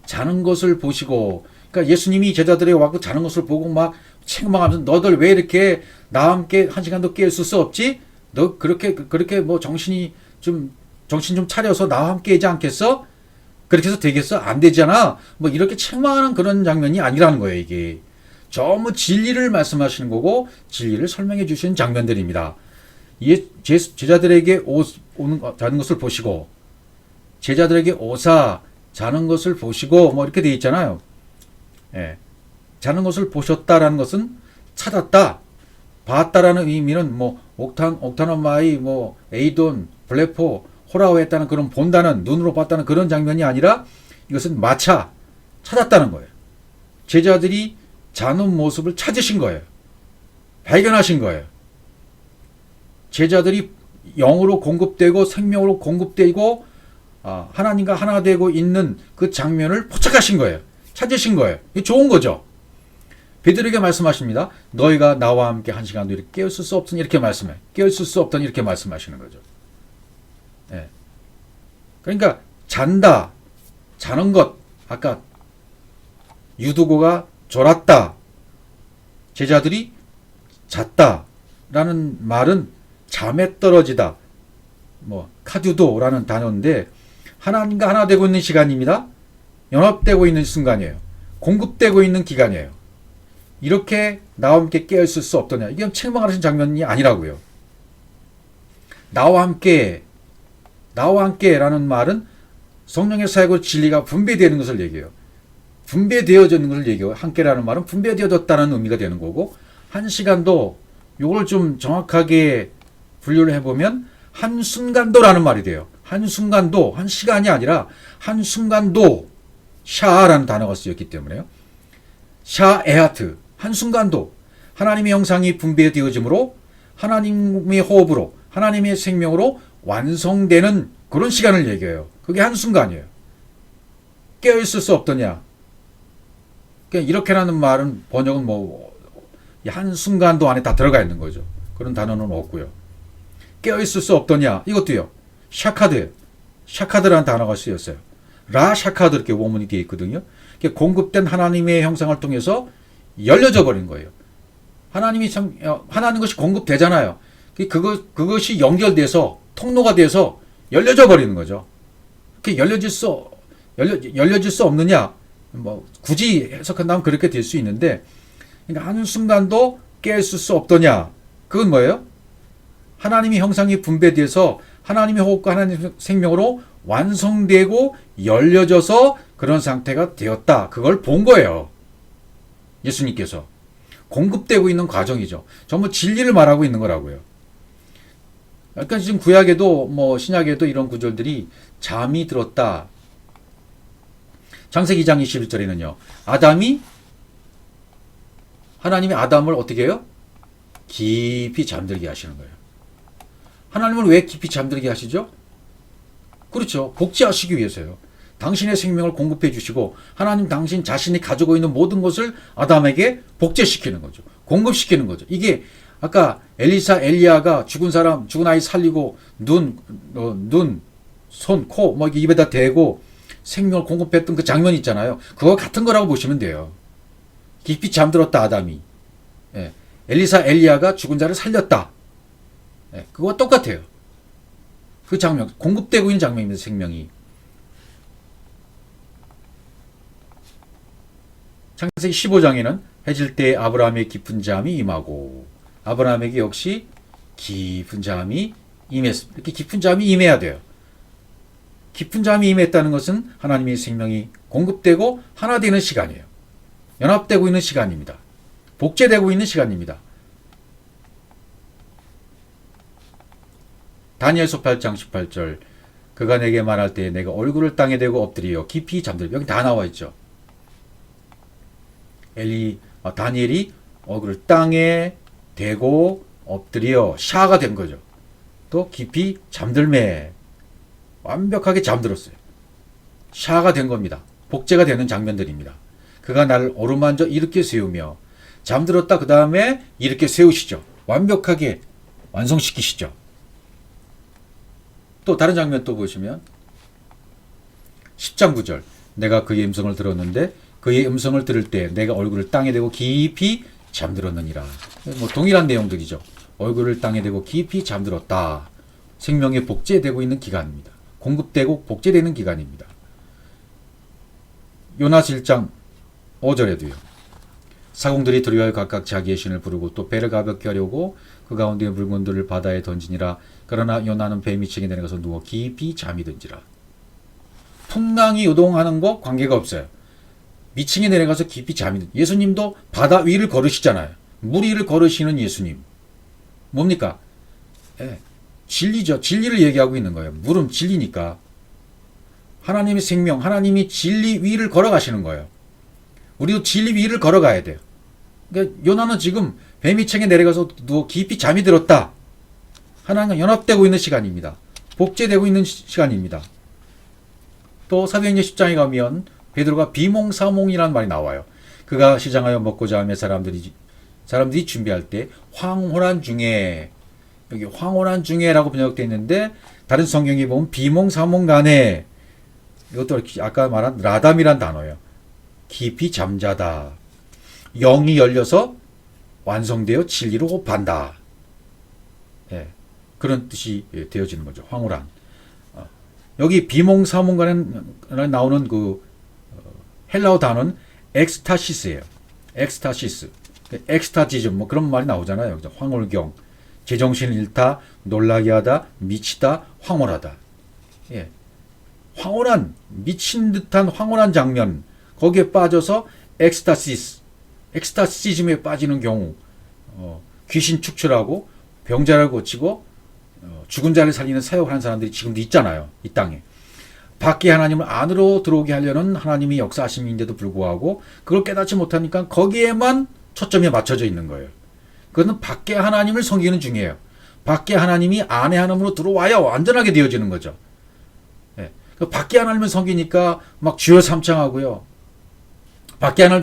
자는 것을 보시고 그러니까 예수님이 제자들에게 와서 자는 것을 보고 막 책망하면서 너들 왜 이렇게 나와 함께 한 시간도 깨 있을 수 없지? 너 그렇게 뭐 정신 좀 차려서 나와 함께 하지 않겠어? 그렇게 해서 되겠어? 안 되잖아. 뭐 이렇게 책망하는 그런 장면이 아니라는 거예요. 이게 전부 진리를 말씀하시는 거고 진리를 설명해 주시는 장면들입니다. 제자들에게 자는 것을 보시고 제자들에게 오사 자는 것을 보시고 뭐 이렇게 돼 있잖아요. 예. 자는 것을 보셨다라는 것은 찾았다, 봤다라는 의미는 뭐 옥타노마이, 뭐 에이돈, 블레포, 호라오 했다는 그런 본다는 눈으로 봤다는 그런 장면이 아니라 이것은 마차 찾았다는 거예요. 제자들이 자는 모습을 찾으신 거예요. 발견하신 거예요. 제자들이 영으로 공급되고 생명으로 공급되고 하나님과 하나 되고 있는 그 장면을 포착하신 거예요. 찾으신 거예요. 이게 좋은 거죠. 베드로에게 말씀하십니다. 너희가 나와 함께 한 시간도 이렇게 깨었을 수 없더니 이렇게 말씀해. 깨었을 수 없더니 이렇게 말씀하시는 거죠. 네. 그러니까 잔다, 자는 것. 아까 유두고가 졸았다. 제자들이 잤다라는 말은 잠에 떨어지다. 뭐 카듀도라는 단어인데 하나님과 하나 되고 있는 시간입니다. 연합되고 있는 순간이에요. 공급되고 있는 기간이에요. 이렇게 나와 함께 깨어있을 수 없더냐. 이건 책망하시는 장면이 아니라고요. 나와 함께라는 말은 성령의 사역으로 진리가 분배되는 것을 얘기해요. 분배되어지는 것을 얘기해요. 함께라는 말은 분배되어졌다는 의미가 되는 거고 한 시간도 이걸 좀 정확하게 분류를 해보면 한순간도라는 말이 돼요. 한순간도, 한 시간이 아니라 한순간도 샤라는 단어가 쓰였기 때문에요. 샤 에하트, 한순간도 하나님의 형상이 분배되어지므로 하나님의 호흡으로 하나님의 생명으로 완성되는 그런 시간을 얘기해요. 그게 한순간이에요. 깨어있을 수 없더냐. 그러니까 이렇게라는 말은 번역은 뭐 한순간도 안에 다 들어가 있는 거죠. 그런 단어는 없고요. 깨어있을 수 없더냐. 이것도요. 샤카드예요. 샤카드라는 단어가 쓰였어요. 라 샤카드 이렇게 원문이 되어 있거든요. 공급된 하나님의 형상을 통해서 열려져 버린 거예요. 하나님이 하나님 것이 공급되잖아요. 그것이 연결돼서 통로가 돼서 열려져 버리는 거죠. 열려질 수 없느냐? 뭐 굳이 해석한다면 그렇게 될 수 있는데, 그러니까 한순간도 깨있을 수 없더냐? 그건 뭐예요? 하나님의 형상이 분배돼서 하나님의 호흡과 하나님의 생명으로 완성되고 열려져서 그런 상태가 되었다. 그걸 본 거예요. 예수님께서. 공급되고 있는 과정이죠. 전부 진리를 말하고 있는 거라고요. 그러니까 지금 구약에도 뭐 신약에도 이런 구절들이 잠이 들었다. 창세기 2장 21절에는요. 하나님이 아담을 어떻게 해요? 깊이 잠들게 하시는 거예요. 하나님은 왜 깊이 잠들게 하시죠? 그렇죠. 복제하시기 위해서요. 당신의 생명을 공급해 주시고 하나님 당신 자신이 가지고 있는 모든 것을 아담에게 복제시키는 거죠. 공급시키는 거죠. 이게 아까 엘리야가 죽은 아이 살리고 눈, 손, 코, 뭐 입에다 대고 생명을 공급했던 그 장면 있잖아요. 그거 같은 거라고 보시면 돼요. 깊이 잠들었다, 아담이. 예. 엘리야가 죽은 자를 살렸다. 예. 그거와 똑같아요. 그 장면, 공급되고 있는 장면입니다, 생명이. 창세기 15장에는 해질 때 아브라함의 깊은 잠이 임하고, 아브라함에게 역시 깊은 잠이 임했습니다. 이렇게 깊은 잠이 임해야 돼요. 깊은 잠이 임했다는 것은 하나님의 생명이 공급되고 하나 되는 시간이에요. 연합되고 있는 시간입니다. 복제되고 있는 시간입니다. 다니엘서 8장 18절 그가 내게 말할 때 내가 얼굴을 땅에 대고 엎드려 깊이 잠들어. 여기 다 나와 있죠. 다니엘이 얼굴을 땅에 대고 엎드려 샤가 된 거죠. 또 깊이 잠들매 완벽하게 잠들었어요. 샤가 된 겁니다. 복제가 되는 장면들입니다. 그가 나를 어루만져 일으켜 세우며 잠들었다 그 다음에 일으켜 세우시죠. 완벽하게 완성시키시죠. 또 다른 장면 또 보시면 10장 9절 내가 그의 음성을 들었는데 그의 음성을 들을 때 내가 얼굴을 땅에 대고 깊이 잠들었느니라. 뭐 동일한 내용들이죠. 얼굴을 땅에 대고 깊이 잠들었다. 생명이 복제되고 있는 기간입니다. 공급되고 복제되는 기간입니다. 요나서 1장 5절에도요. 사공들이 두려워하여 각각 자기의 신을 부르고 또 배를 가볍게 하려고 그 가운데 물건들을 바다에 던지니라. 그러나 요나는 배 밑층에 내려가서 누워 깊이 잠이 든지라. 풍랑이 요동하는 거 관계가 없어요. 밑층에 내려가서 깊이 잠이 든. 예수님도 바다 위를 걸으시잖아요. 물 위를 걸으시는 예수님. 뭡니까? 진리죠. 진리를 얘기하고 있는 거예요. 물은 진리니까. 하나님의 생명, 하나님이 진리 위를 걸어가시는 거예요. 우리도 진리 위를 걸어가야 돼요. 그러니까 요나는 지금 배 밑층에 내려가서 누워 깊이 잠이 들었다. 하나님과 연합되고 있는 시간입니다. 복제되고 있는 시간입니다. 또 사도행전 10장에 가면 베드로가 비몽사몽이라는 말이 나와요. 그가 시장하여 먹고자 하며 사람들이 준비할 때 황홀한 중에, 여기 황홀한 중에라고 번역되어 있는데 다른 성경에 보면 비몽사몽 간에, 이것도 아까 말한 라담이란 단어예요. 깊이 잠자다. 영이 열려서 완성되어 진리로 호흡한다. 예, 그런 뜻이 되어지는 거죠. 황홀한. 여기 비몽사몽간에 나오는 그 헬라어 단어는 엑스타시스예요. 엑스타시스. 엑스타지즘 뭐 그런 말이 나오잖아요. 그죠? 황홀경. 제정신을 잃다, 놀라게 하다, 미치다, 황홀하다. 예. 황홀한, 미친 듯한 황홀한 장면. 거기에 빠져서 엑스타시즘에 빠지는 경우, 귀신 축출하고 병자를 고치고 죽은 자를 살리는 사역을 하는 사람들이 지금도 있잖아요. 이 땅에. 밖에 하나님을 안으로 들어오게 하려는 하나님이 역사하심인데도 불구하고 그걸 깨닫지 못하니까 거기에만 초점이 맞춰져 있는 거예요. 그것은 밖에 하나님을 섬기는 중이에요. 밖에 하나님이 안에 하나님으로 들어와야 완전하게 되어지는 거죠. 예. 그 밖에 하나님을 섬기니까 막 주여 삼창하고요. 밖에 하나님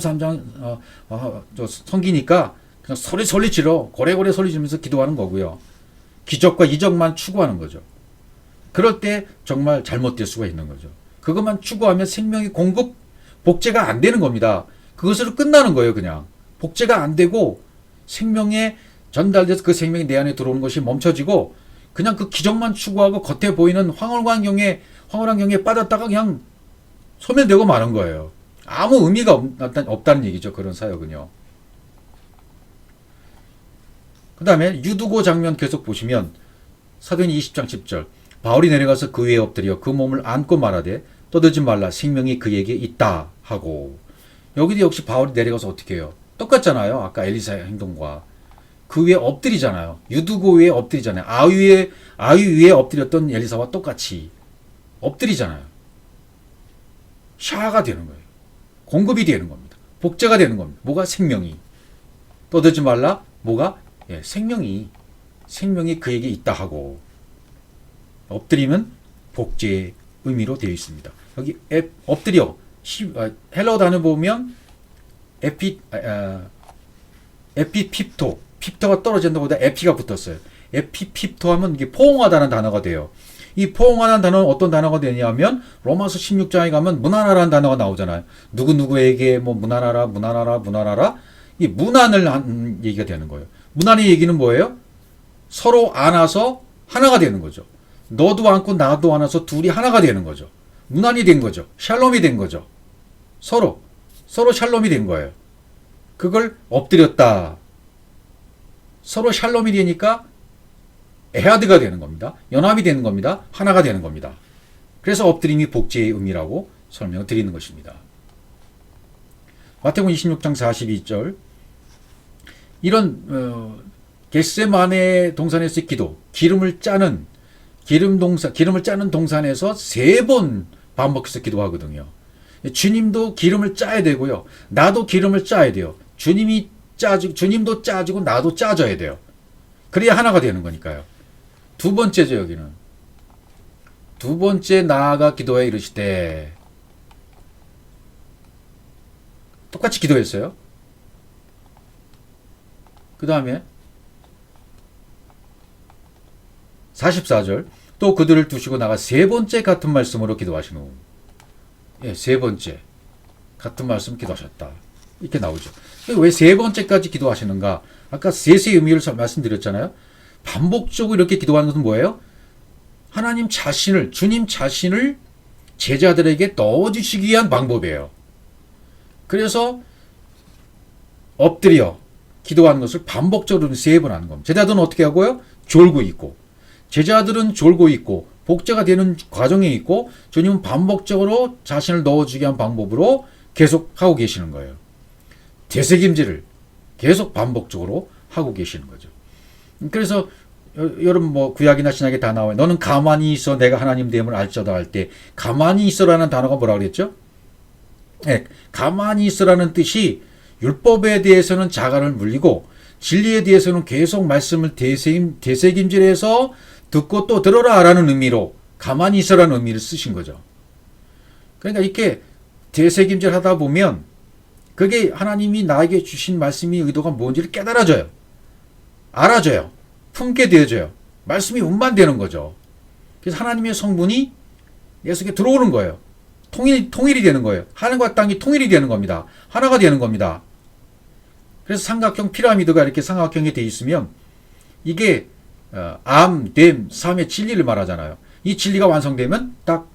섬기니까 그냥 소리 지르 고래고래 소리 지르면서 기도하는 거고요. 기적과 이적만 추구하는 거죠. 그럴 때 정말 잘못될 수가 있는 거죠. 그것만 추구하면 생명이 공급, 복제가 안 되는 겁니다. 그것으로 끝나는 거예요, 그냥. 복제가 안 되고 생명에 전달돼서 그 생명이 내 안에 들어오는 것이 멈춰지고 그냥 그 기적만 추구하고 겉에 보이는 황홀환경에 빠졌다가 그냥 소멸되고 마는 거예요. 아무 의미가 없다는 얘기죠. 그런 사역은요. 그 다음에 유두고 장면 계속 보시면 사도행 20장 10절 바울이 내려가서 그 위에 엎드려 그 몸을 안고 말하되 떠들지 말라 생명이 그에게 있다 하고 여기도 역시 바울이 내려가서 어떻게 해요? 똑같잖아요. 아까 엘리사의 행동과 그 위에 엎드리잖아요. 유두고 위에 엎드리잖아요. 아위 위에 엎드렸던 엘리사와 똑같이 엎드리잖아요. 샤가 되는 거예요. 공급이 되는 겁니다. 복제가 되는 겁니다. 뭐가? 생명이. 떠들지 말라. 뭐가? 예, 생명이 그에게 있다 하고 엎드리면 복제의 의미로 되어 있습니다. 여기 엎드려 헬러 단어 보면 에피핍토 핍토가 떨어진다보다 에피가 붙었어요. 에피핍토 하면 이게 포옹하다는 단어가 돼요. 이 포옹하다는 단어는 어떤 단어가 되냐면 로마서 16장에 가면 문안하라는 단어가 나오잖아요. 누구누구에게 뭐 문안하라 이 문안을 한 얘기가 되는 거예요. 문안의 얘기는 뭐예요? 서로 안아서 하나가 되는 거죠. 너도 안고 나도 안아서 둘이 하나가 되는 거죠. 문안이 된 거죠. 샬롬이 된 거죠. 서로 샬롬이 된 거예요. 그걸 엎드렸다. 서로 샬롬이 되니까 에하드가 되는 겁니다. 연합이 되는 겁니다. 하나가 되는 겁니다. 그래서 엎드림이 복제의 의미라고 설명을 드리는 것입니다. 마태복음 26장 42절 이런 겟세마네 동산에서의 기도, 기름을 짜는 동산에서 3번 반복해서 기도하거든요. 주님도 기름을 짜야 되고요. 나도 기름을 짜야 돼요. 주님도 짜지고 나도 짜져야 돼요. 그래야 하나가 되는 거니까요. 두 번째죠, 여기는. 두 번째 나아가 기도에 이르시되 똑같이 기도했어요. 그 다음에 44절 또 그들을 두시고 나가 세 번째 같은 말씀으로 기도하신 후 세 번째 같은 말씀 기도하셨다. 이렇게 나오죠. 왜 세 번째까지 기도하시는가? 아까 셋의 의미를 말씀드렸잖아요. 반복적으로 이렇게 기도하는 것은 뭐예요? 주님 자신을 제자들에게 넣어주시기 위한 방법이에요. 그래서 엎드려 기도하는 것을 반복적으로 3번 하는 겁니다. 제자들은 어떻게 하고요? 졸고 있고 제자들은 졸고 있고 복제가 되는 과정에 있고 주님은 반복적으로 자신을 넣어주기 위한 방법으로 계속 하고 계시는 거예요. 되새김질을 계속 반복적으로 하고 계시는 거죠. 그래서 여러분 구약이나 신약에 다 나와요. 너는 가만히 있어 내가 하나님 됨을 알쩌다 할 때 가만히 있어라는 단어가 뭐라고 그랬죠? 네, 가만히 있어라는 뜻이 율법에 대해서는 자갈을 물리고 진리에 대해서는 계속 말씀을 되새김질해서 듣고 또 들어라라는 의미로 가만히 있어라는 의미를 쓰신 거죠. 그러니까 이렇게 되새김질 하다 보면 그게 하나님이 나에게 주신 말씀이 의도가 뭔지를 깨달아져요. 알아져요. 품게 되어져요. 말씀이 운반되는 거죠. 그래서 하나님의 성분이 내 속에 들어오는 거예요. 통일이 되는 거예요. 하늘과 땅이 통일이 되는 겁니다. 하나가 되는 겁니다. 그래서 삼각형 피라미드가 이렇게 삼각형이 되어 있으면 이게 암, 됨, 삶의 진리를 말하잖아요. 이 진리가 완성되면 딱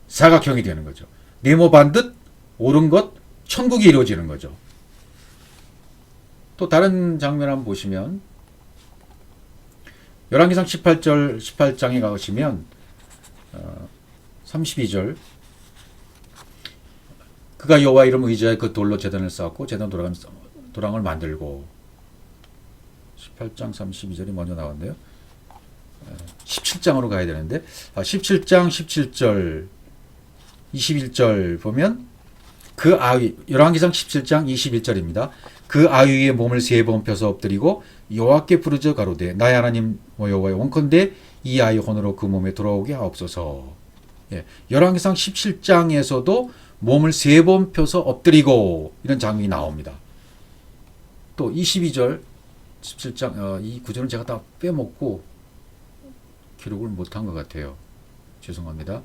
사각형이 되는 거죠. 네모 반듯 옳은 것, 천국이 이루어지는 거죠. 또 다른 장면 한번 보시면 열왕기상 18장에 가시면 32절 그가 여호와 이름 의지하여 그 돌로 제단을 쌓았고 제단 돌아가면서 도랑을 만들고 18장 32절이 먼저 나왔네요. 17장으로 가야 되는데 17장 17절 21절 보면 그 아위, 열왕기상 17장 21절입니다. 그 아위의 몸을 3번 펴서 엎드리고 여호와께 부르짖어 가로되 나의 하나님 여호와여 원컨대 이 아이 혼으로 그 몸에 돌아오게 하옵소서. 예, 열왕기상 17장에서도 몸을 3번 펴서 엎드리고 이런 장면이 나옵니다. 또 22절 17장 이 구절은 제가 다 빼먹고 기록을 못한 것 같아요. 죄송합니다.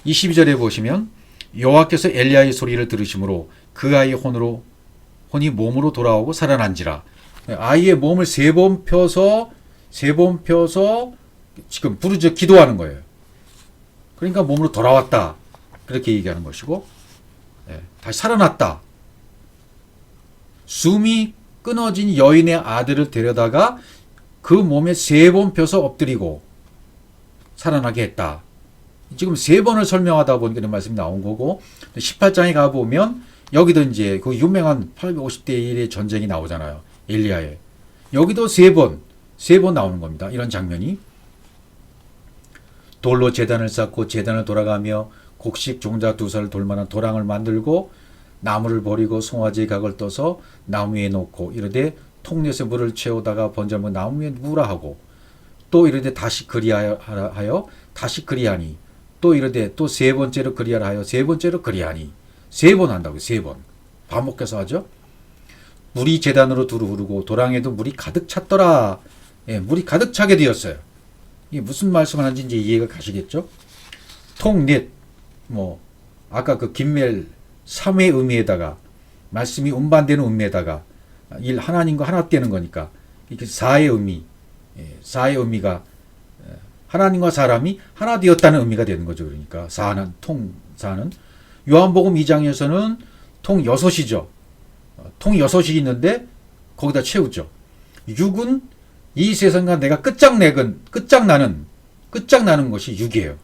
22절에 보시면 여호와께서 엘리야의 소리를 들으심으로 그 아이의 혼이 몸으로 돌아오고 살아난지라. 아이의 몸을 3번 펴서 지금 부르짖어 기도하는 거예요. 그러니까 몸으로 돌아왔다. 그렇게 얘기하는 것이고, 다시 살아났다. 숨이 끊어진 여인의 아들을 데려다가 그 몸에 3번 펴서 엎드리고 살아나게 했다. 지금 3번을 설명하다 보니까 이런 말씀이 나온 거고, 18장에 가보면 여기도 이제 그 유명한 850대 1의 전쟁이 나오잖아요. 엘리야의. 여기도 3번 나오는 겁니다. 이런 장면이. 돌로 제단을 쌓고 제단을 돌아가며 곡식 종자 2살 돌만한 도랑을 만들고 나무를 버리고 송아지의 각을 떠서 나무 위에 놓고 이르되 통넷에 물을 채우다가 번제물 나무 위에 누우라 하고 또 이르되 다시 그리하여 다시 그리하니 또 이르되 또 3번째로 그리하라 하여 3번째로 그리하니 3번 한다고요. 3번. 반복해서 하죠. 물이 제단으로 두루 흐르고 도랑에도 물이 가득 찼더라. 예, 물이 가득 차게 되었어요. 이게 무슨 말씀을 하는지 이제 이해가 가시겠죠? 통넷, 아까 그 김멜 3의 의미에다가, 말씀이 운반되는 의미에다가, 하나님과 하나 되는 거니까, 이렇게 4의 의미, 4의 의미가, 하나님과 사람이 하나 되었다는 의미가 되는 거죠. 그러니까, 4는, 요한복음 2장에서는 통 6이죠. 통 6이 있는데, 거기다 채우죠. 6은 이 세상과 내가 끝장나는 것이 6이에요.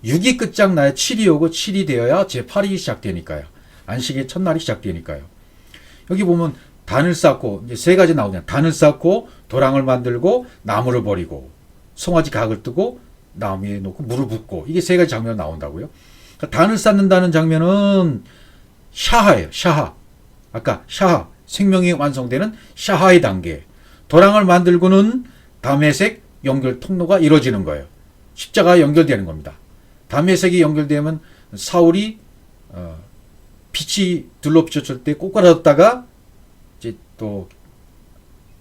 6이 끝장나야 7이 오고 7이 되어야 제8이 시작되니까요. 안식의 첫날이 시작되니까요. 여기 보면 단을 쌓고 이제 3가지 나오잖아요. 단을 쌓고 도랑을 만들고 나무를 버리고 송아지 각을 뜨고 나무에 놓고 물을 붓고 이게 3가지 장면 나온다고요. 그러니까 단을 쌓는다는 장면은 샤하예요. 샤하. 아까 샤하. 생명이 완성되는 샤하의 단계. 도랑을 만들고는 다메섹 연결 통로가 이루어지는 거예요. 십자가가 연결되는 겁니다. 다메섹이 연결되면 사울이 빛이 둘러비쳤을 때 꼬꾸라졌다가 이제 또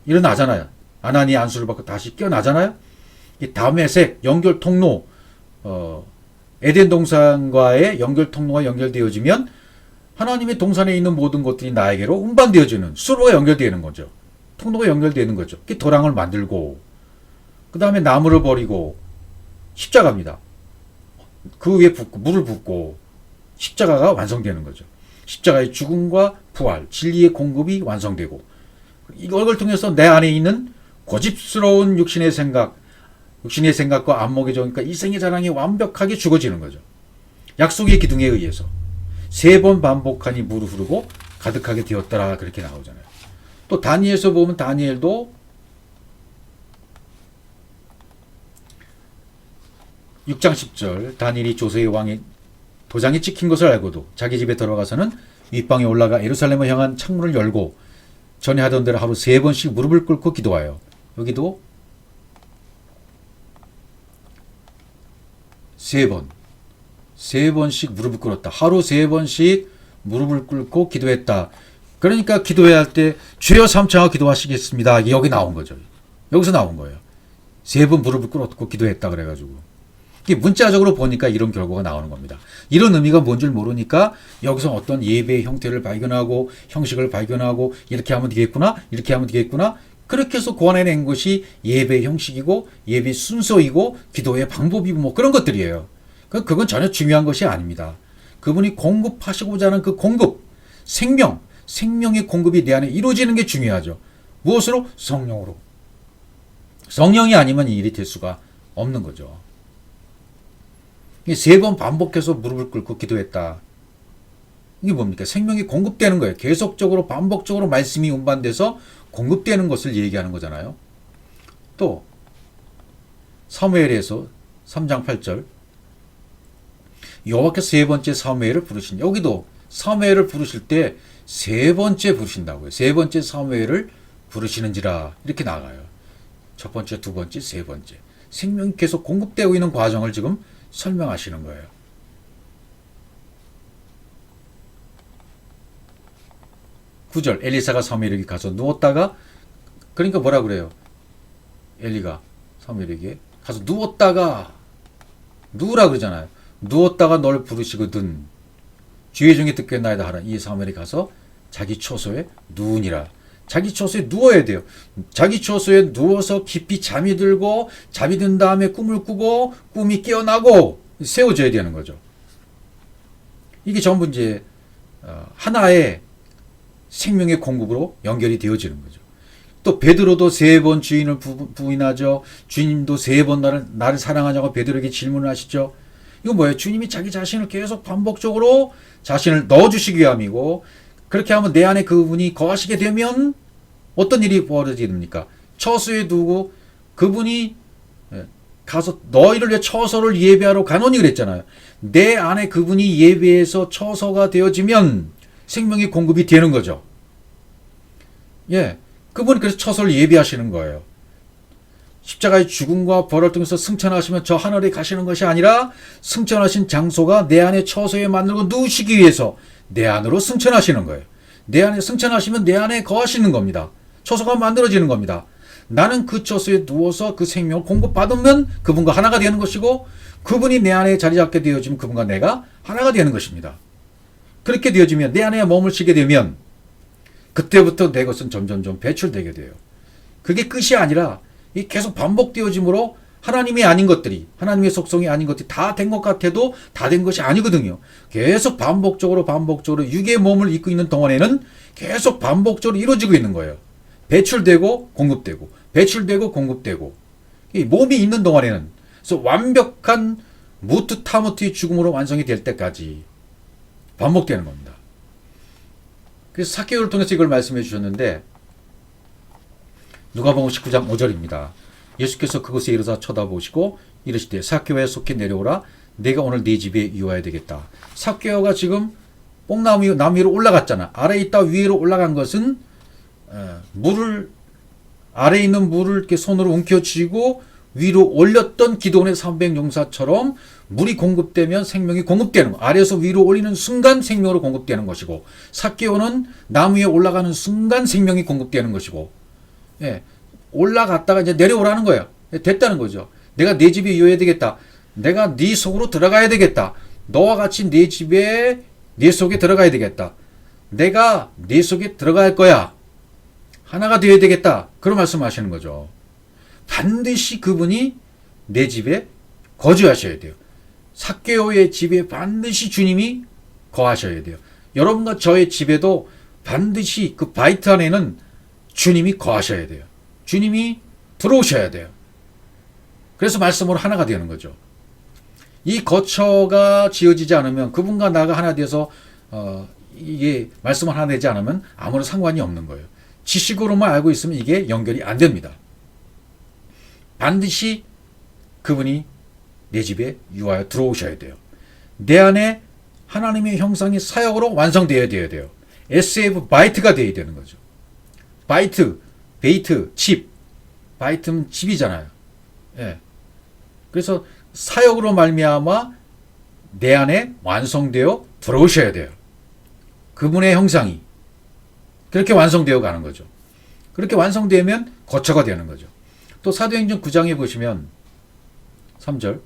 일어나잖아요. 아나니 안수를 받고 다시 깨어나잖아요. 이 다메섹 연결 통로, 에덴 동산과의 연결 통로가 연결되어지면 하나님의 동산에 있는 모든 것들이 나에게로 운반되어지는 수로가 연결되는 거죠. 통로가 연결되는 거죠. 도랑을 만들고 그 다음에 나무를 버리고 십자가입니다. 그 위에 물을 붓고 십자가가 완성되는 거죠. 십자가의 죽음과 부활, 진리의 공급이 완성되고 이걸 통해서 내 안에 있는 고집스러운 육신의 생각과 안목의 정니까 이생의 자랑이 완벽하게 죽어지는 거죠. 약속의 기둥에 의해서 3번 반복하니 물을 흐르고 가득하게 되었더라 그렇게 나오잖아요. 또 다니엘서 보면 다니엘도 6장 10절 다니엘이 조세의 왕의 도장이 찍힌 것을 알고도 자기 집에 들어가서는 윗방에 올라가 예루살렘을 향한 창문을 열고 전에 하던 대로 하루 3번씩 무릎을 꿇고 기도하여 여기도 3번씩 무릎을 꿇었다. 하루 3번씩 무릎을 꿇고 기도했다. 그러니까 기도해야 할 때 주여 삼창하고 기도하시겠습니다. 여기 나온 거죠. 여기서 나온 거예요. 3번 무릎을 꿇었고 기도했다 그래가지고. 이게 문자적으로 보니까 이런 결과가 나오는 겁니다. 이런 의미가 뭔 줄 모르니까 여기서 어떤 예배의 형태를 발견하고 형식을 발견하고 이렇게 하면 되겠구나 이렇게 하면 되겠구나 그렇게 해서 고안해낸 것이 예배의 형식이고 예배 순서이고 기도의 방법이고 그런 것들이에요. 그건 전혀 중요한 것이 아닙니다. 그분이 공급하시고자 하는 그 공급, 생명의 공급이 내 안에 이루어지는 게 중요하죠. 무엇으로? 성령으로. 성령이 아니면 이 일이 될 수가 없는 거죠. 3번 반복해서 무릎을 꿇고 기도했다. 이게 뭡니까? 생명이 공급되는 거예요. 계속적으로 반복적으로 말씀이 운반돼서 공급되는 것을 얘기하는 거잖아요. 또 사무엘에서 3장 8절 여호와께서 세 번째 사무엘을 부르신, 여기도 사무엘을 부르실 때 세 번째 부르신다고요. 세 번째 사무엘을 부르시는지라 이렇게 나가요. 첫 번째, 두 번째, 세 번째. 생명이 계속 공급되고 있는 과정을 지금 설명하시는 거예요. 9절 엘리사가 사무엘에게 가서 누웠다가, 그러니까 뭐라 그래요? 엘리가 사무엘에게 가서 누웠다가, 누우라 그러잖아요. 누웠다가 널 부르시거든 기회 중에 듣겠나이다 하라. 이 사무엘이 가서 자기 처소에 누우니라. 자기 처소에 누워야 돼요. 자기 처소에 누워서 깊이 잠이 들고, 잠이 든 다음에 꿈을 꾸고, 꿈이 깨어나고 세워져야 되는 거죠. 이게 전부 이제 하나의 생명의 공급으로 연결이 되어지는 거죠. 또 베드로도 세 번 주인을 부인하죠. 주님도 세 번 나를 사랑하냐고 베드로에게 질문을 하시죠. 이건 뭐예요? 주님이 자기 자신을 계속 반복적으로 자신을 넣어주시기 위함이고, 그렇게 하면 내 안에 그분이 거하시게 되면 어떤 일이 벌어지게 됩니까? 처소에 두고 그분이 가서 너희를 위해 처소를 예배하러 가노니 그랬잖아요. 내 안에 그분이 예배해서 처소가 되어지면 생명이 공급이 되는 거죠. 예, 그분이 그래서 처소를 예배하시는 거예요. 십자가의 죽음과 벌을 통해서 승천하시면 저 하늘에 가시는 것이 아니라, 승천하신 장소가 내 안에 처소에 만들고 누우시기 위해서 내 안으로 승천하시는 거예요. 내 안에 승천하시면 내 안에 거하시는 겁니다. 처소가 만들어지는 겁니다. 나는 그 처소에 누워서 그 생명을 공급받으면 그분과 하나가 되는 것이고, 그분이 내 안에 자리 잡게 되어지면 그분과 내가 하나가 되는 것입니다. 그렇게 되어지면, 내 안에 머물시게 되면 그때부터 내 것은 점점점 배출되게 돼요. 그게 끝이 아니라 이 계속 반복되어짐으로 하나님이 아닌 것들이, 하나님의 속성이 아닌 것들이 다 된 것 같아도 다 된 것이 아니거든요. 계속 반복적으로 육의 몸을 입고 있는 동안에는 계속 반복적으로 이루어지고 있는 거예요. 배출되고 공급되고, 배출되고 공급되고. 이 몸이 있는 동안에는, 그래서 완벽한 무트타무트의 죽음으로 완성이 될 때까지 반복되는 겁니다. 그래서 삭개오를 통해서 이걸 말씀해 주셨는데, 누가복음 19장 5절입니다. 예수께서 그곳에 이르사 쳐다보시고 이르시되 삭개오야 속히 내려오라. 내가 오늘 네 집에 유하여야 되겠다. 삭개오가 지금 뽕나무 나무 위로 올라갔잖아. 아래에 있다 위로 올라간 것은 물을, 아래에 있는 물을 이렇게 손으로 움켜쥐고 위로 올렸던 기도원의 300용사처럼 물이 공급되면 생명이 공급되는 거. 아래에서 위로 올리는 순간 생명으로 공급되는 것이고, 삭개오는 나무 위에 올라가는 순간 생명이 공급되는 것이고, 예, 올라갔다가 이제 내려오라는 거예요. 됐다는 거죠. 내가 네 집에 이어야 되겠다. 내가 네 속으로 들어가야 되겠다. 너와 같이 네 집에, 네 속에 들어가야 되겠다. 내가 네 속에 들어갈 거야. 하나가 되어야 되겠다. 그런 말씀하시는 거죠. 반드시 그분이 내 집에 거주하셔야 돼요. 삭개오의 집에 반드시 주님이 거하셔야 돼요. 여러분과 저의 집에도 반드시 그 바이트 안에는 주님이 거하셔야 돼요. 주님이 들어오셔야 돼요. 그래서 말씀으로 하나가 되는 거죠. 이 거처가 지어지지 않으면, 그분과 나가 하나 돼서 이게 말씀을 하나 되지 않으면 아무런 상관이 없는 거예요. 지식으로만 알고 있으면 이게 연결이 안 됩니다. 반드시 그분이 내 집에 유하여 들어오셔야 돼요. 내 안에 하나님의 형상이 사역으로 완성되어야 돼요. SF 바이트가 되어야 되는 거죠. 바이트, 베이트, 집. 바이트는 집이잖아요. 예. 그래서 사역으로 말미암아 내 안에 완성되어 들어오셔야 돼요. 그분의 형상이 그렇게 완성되어 가는 거죠. 그렇게 완성되면 거처가 되는 거죠. 또 사도행전 9장에 보시면 3절,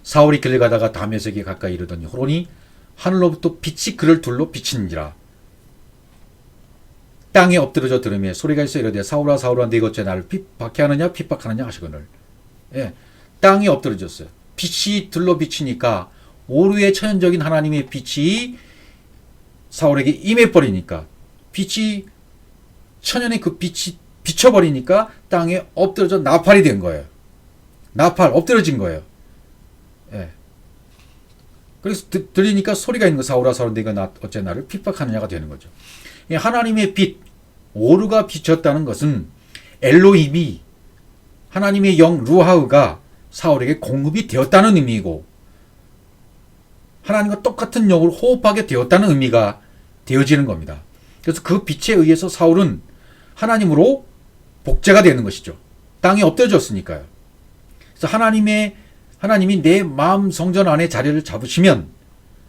사울이 길 가다가 다메섹에 가까이 이르더니 호론이 하늘로부터 빛이 그를 둘러 비치는지라. 땅에 엎드러져 들으며 소리가 있어 이르되 사울아 사울아 네가 어찌 나를 박해하느냐 핍박하느냐 하시거늘. 예, 땅에 엎드러졌어요. 빛이 들러 비치니까, 오류의 천연적인 하나님의 빛이 사울에게 임해버리니까, 빛이, 천연의 그 빛이 비춰버리니까 땅에 엎드러져 나팔이 된 거예요. 나팔, 엎드러진 거예요. 예. 그래서 들리니까 소리가 있는 거, 사울아 사울아 네가 어째 나를 핍박하느냐가 되는 거죠. 하나님의 빛, 오르가 비쳤다는 것은 엘로힘이, 하나님의 영 루하우가 사울에게 공급이 되었다는 의미이고, 하나님과 똑같은 영으로 호흡하게 되었다는 의미가 되어지는 겁니다. 그래서 그 빛에 의해서 사울은 하나님으로 복제가 되는 것이죠. 땅에 엎드려졌으니까요. 그래서 하나님이 내 마음 성전 안에 자리를 잡으시면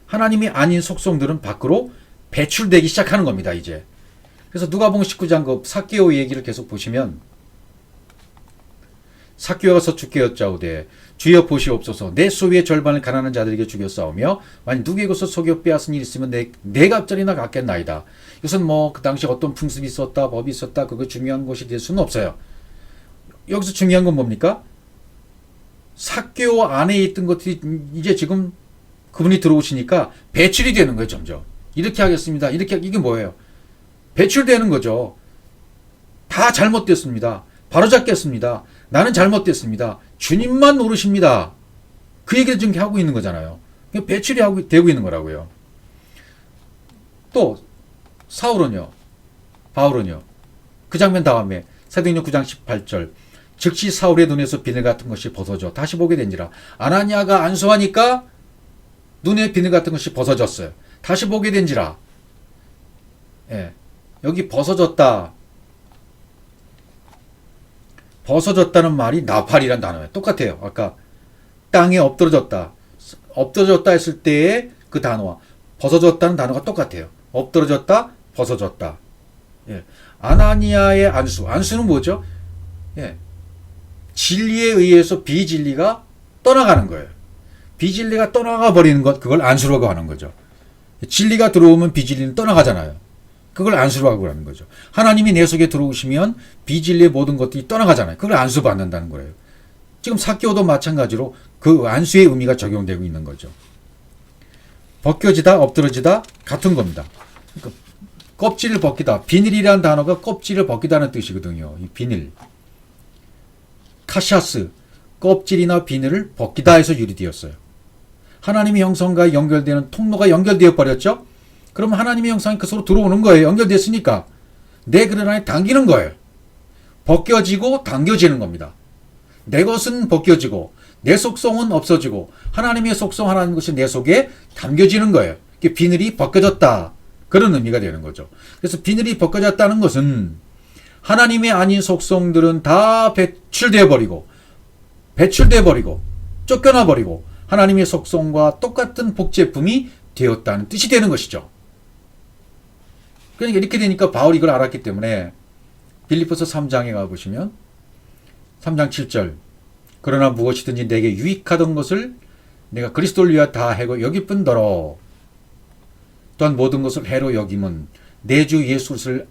하나님이 아닌 속성들은 밖으로 배출되기 시작하는 겁니다. 이제. 그래서 누가복음 19장 그 삭개오 얘기를 계속 보시면 삭개오가 서축게 여짜오되 주여 보시옵소서 내 소유의 절반을 가난한 자들에게 주겨 싸우며 만일 누구에게서 속여 빼앗은 일이 있으면 내 갑절이나 갖겠나이다. 이것은 뭐 그 당시 어떤 풍습이 있었다 법이 있었다 그거 중요한 것이 될 수는 없어요. 여기서 중요한 건 뭡니까? 삭개오 안에 있던 것들이 이제 지금 그분이 들어오시니까 배출이 되는 거예요. 점점. 이렇게 하겠습니다. 이게 뭐예요? 배출되는 거죠. 다 잘못됐습니다. 바로잡겠습니다. 나는 잘못됐습니다. 주님만 노르십니다. 그 얘기를 지금 하고 있는 거잖아요. 배출이 되고 있는 거라고요. 또 사울은요. 바울은요. 그 장면 다음에 사도행전 9장 18절 즉시 사울의 눈에서 비늘 같은 것이 벗어져 다시 보게 된지라. 아나니아가 안수하니까 눈에 비늘 같은 것이 벗어졌어요. 다시 보게 된지라. 예. 여기 벗어졌다. 벗어졌다는 말이 나팔이란 단어예요. 똑같아요. 아까 땅에 엎드러졌다. 엎드러졌다 했을 때의 그 단어와 벗어졌다는 단어가 똑같아요. 엎드러졌다, 벗어졌다. 예. 아나니아의 안수는 뭐죠? 예. 진리에 의해서 비진리가 떠나가는 거예요. 비진리가 떠나가 버리는 것, 그걸 안수라고 하는 거죠. 진리가 들어오면 비진리는 떠나가잖아요. 그걸 안수라고 하는 거죠. 하나님이 내 속에 들어오시면 비진리의 모든 것들이 떠나가잖아요. 그걸 안수받는다는 거예요. 지금 삭개오도 마찬가지로 그 안수의 의미가 적용되고 있는 거죠. 벗겨지다, 엎드러지다 같은 겁니다. 그러니까 껍질을 벗기다. 비닐이라는 단어가 껍질을 벗기다는 뜻이거든요. 이 비닐. 카샤스, 껍질이나 비늘을 벗기다 해서 유리되었어요. 하나님의 형성과 연결되는 통로가 연결되어 버렸죠? 그럼 하나님의 형상이 그 속으로 들어오는 거예요. 연결됐으니까. 내 그릇 안에 당기는 거예요. 벗겨지고 당겨지는 겁니다. 내 것은 벗겨지고 내 속성은 없어지고 하나님의 속성 하나님 것이 내 속에 담겨지는 거예요. 비늘이 벗겨졌다. 그런 의미가 되는 거죠. 그래서 비늘이 벗겨졌다는 것은 하나님의 아닌 속성들은 다 배출되어 버리고 쫓겨나 버리고 하나님의 속성과 똑같은 복제품이 되었다는 뜻이 되는 것이죠. 그러니까 이렇게 되니까 바울이 이걸 알았기 때문에 빌립보서 3장에 가보시면 3장 7절 그러나 무엇이든지 내게 유익하던 것을 내가 그리스도를 위하여 다 해고 여길 뿐더러 또한 모든 것을 해로 여김은 내 주 예수를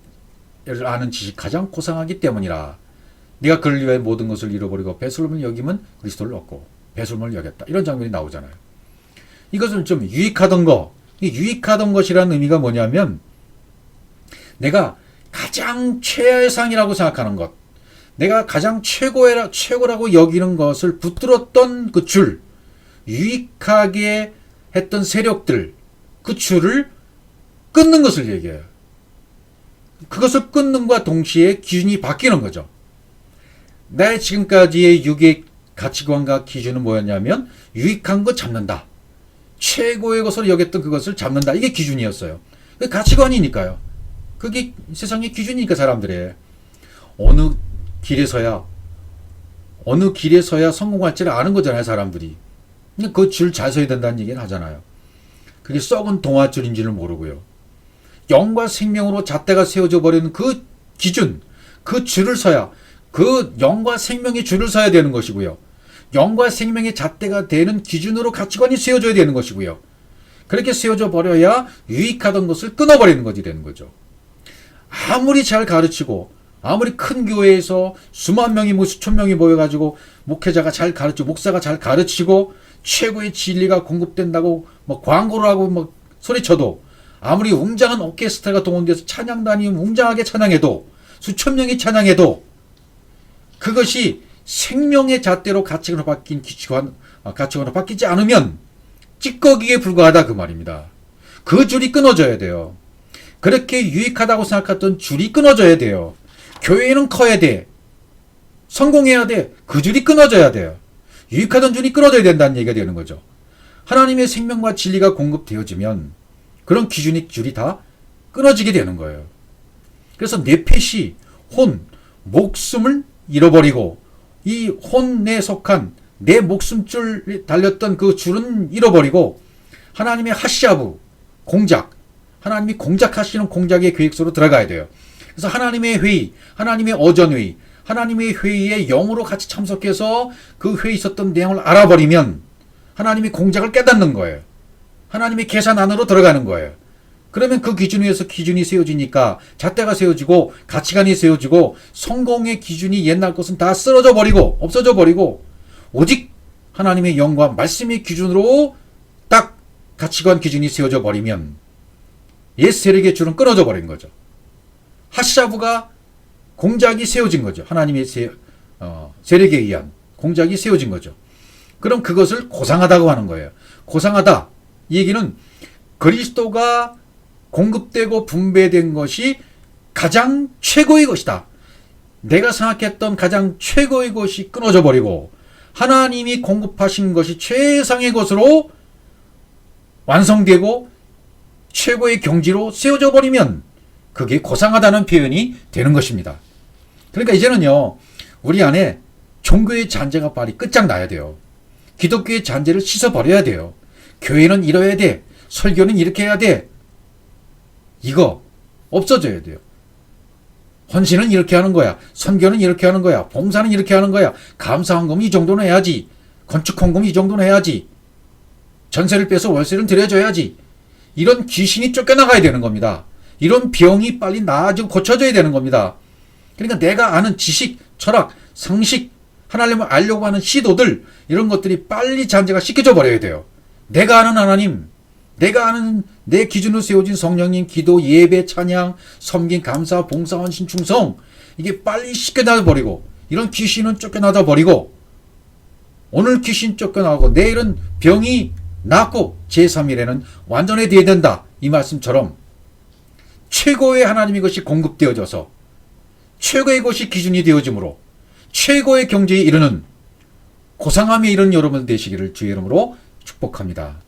아는 지식 가장 고상하기 때문이라. 네가 그를 위하여 모든 것을 잃어버리고 배설물을 여김은 그리스도를 얻고 배설물을 여겼다. 이런 장면이 나오잖아요. 이것은 좀 유익하던 거. 이 유익하던 것이라는 의미가 뭐냐면 내가 가장 최하의 상이라고 생각하는 것, 내가 가장 최고라고 여기는 것을 붙들었던 그 줄, 유익하게 했던 세력들, 그 줄을 끊는 것을 얘기해요. 그것을 끊는과 동시에 기준이 바뀌는 거죠. 나의 지금까지의 유익 가치관과 기준은 뭐였냐면 유익한 거 잡는다. 최고의 것으로 여겼던 그것을 잡는다. 이게 기준이었어요. 가치관이니까요. 그게 세상의 기준이니까 사람들의 어느 길에서야 성공할지를 아는 거잖아요. 사람들이. 그 줄 잘 서야 된다는 얘기는 하잖아요. 그게 썩은 동아줄인지는 모르고요. 영과 생명으로 잣대가 세워져 버리는 그 기준, 그 줄을 서야, 그 영과 생명의 줄을 서야 되는 것이고요. 영과 생명의 잣대가 되는 기준으로 가치관이 세워져야 되는 것이고요. 그렇게 세워져 버려야 유익하던 것을 끊어버리는 것이 되는 거죠. 아무리 잘 가르치고 아무리 큰 교회에서 수만 명이 수천 명이 모여가지고 목회자가 잘 가르치고 목사가 잘 가르치고 최고의 진리가 공급된다고 광고를 하고 소리쳐도 아무리 웅장한 오케스트라가 동원돼서 찬양단이 웅장하게 찬양해도 수천 명이 찬양해도 그것이 생명의 잣대로 가치관으로 바뀌지 않으면 찌꺼기에 불과하다 그 말입니다. 그 줄이 끊어져야 돼요. 그렇게 유익하다고 생각했던 줄이 끊어져야 돼요. 교회는 커야 돼. 성공해야 돼. 그 줄이 끊어져야 돼요. 유익하던 줄이 끊어져야 된다는 얘기가 되는 거죠. 하나님의 생명과 진리가 공급되어지면 그런 기준이 줄이 다 끊어지게 되는 거예요. 그래서 뇌핏이 혼, 목숨을 잃어버리고 이 혼에 속한 내 목숨줄 달렸던 그 줄은 잃어버리고 하나님의 하시아부, 공작, 하나님이 공작하시는 공작의 계획서로 들어가야 돼요. 그래서 하나님의 회의, 하나님의 어전회의, 하나님의 회의에 영으로 같이 참석해서 그 회의 있었던 내용을 알아버리면 하나님이 공작을 깨닫는 거예요. 하나님의 계산 안으로 들어가는 거예요. 그러면 그 기준 위에서 기준이 세워지니까 잣대가 세워지고 가치관이 세워지고 성공의 기준이 옛날 것은 다 쓰러져 버리고 없어져 버리고 오직 하나님의 영과 말씀의 기준으로 딱 가치관 기준이 세워져 버리면 옛 세력의 줄은 끊어져 버린 거죠. 하샤부가 공작이 세워진 거죠. 하나님의 세력에 의한 공작이 세워진 거죠. 그럼 그것을 고상하다고 하는 거예요. 고상하다. 이 얘기는 그리스도가 공급되고 분배된 것이 가장 최고의 것이다. 내가 생각했던 가장 최고의 것이 끊어져 버리고 하나님이 공급하신 것이 최상의 것으로 완성되고 최고의 경지로 세워져 버리면 그게 고상하다는 표현이 되는 것입니다. 그러니까 이제는요, 우리 안에 종교의 잔재가 빨리 끝장나야 돼요. 기독교의 잔재를 씻어버려야 돼요. 교회는 이뤄야 돼. 설교는 이렇게 해야 돼. 이거 없어져야 돼요. 헌신은 이렇게 하는 거야. 선교는 이렇게 하는 거야. 봉사는 이렇게 하는 거야. 감사헌금 이 정도는 해야지. 건축헌금 이 정도는 해야지. 전세를 빼서 월세를 드려줘야지. 이런 귀신이 쫓겨나가야 되는 겁니다. 이런 병이 빨리 나아지고 고쳐져야 되는 겁니다. 그러니까 내가 아는 지식, 철학, 상식, 하나님을 알려고 하는 시도들 이런 것들이 빨리 잔재가 씻겨져 버려야 돼요. 내가 아는 하나님, 내가 아는 내 기준으로 세워진 성령님, 기도, 예배, 찬양, 섬긴, 감사, 봉사, 헌신, 충성 이게 빨리 씻겨나가 버리고 이런 귀신은 쫓겨나다 버리고 오늘 귀신 쫓겨나고 내일은 병이 낫고 제3일에는 완전해져야 된다. 이 말씀처럼 최고의 하나님의 것이 공급되어져서 최고의 것이 기준이 되어지므로 최고의 경제에 이르는 고상함에 이르는 여러분 되시기를 주의 이름으로 축복합니다.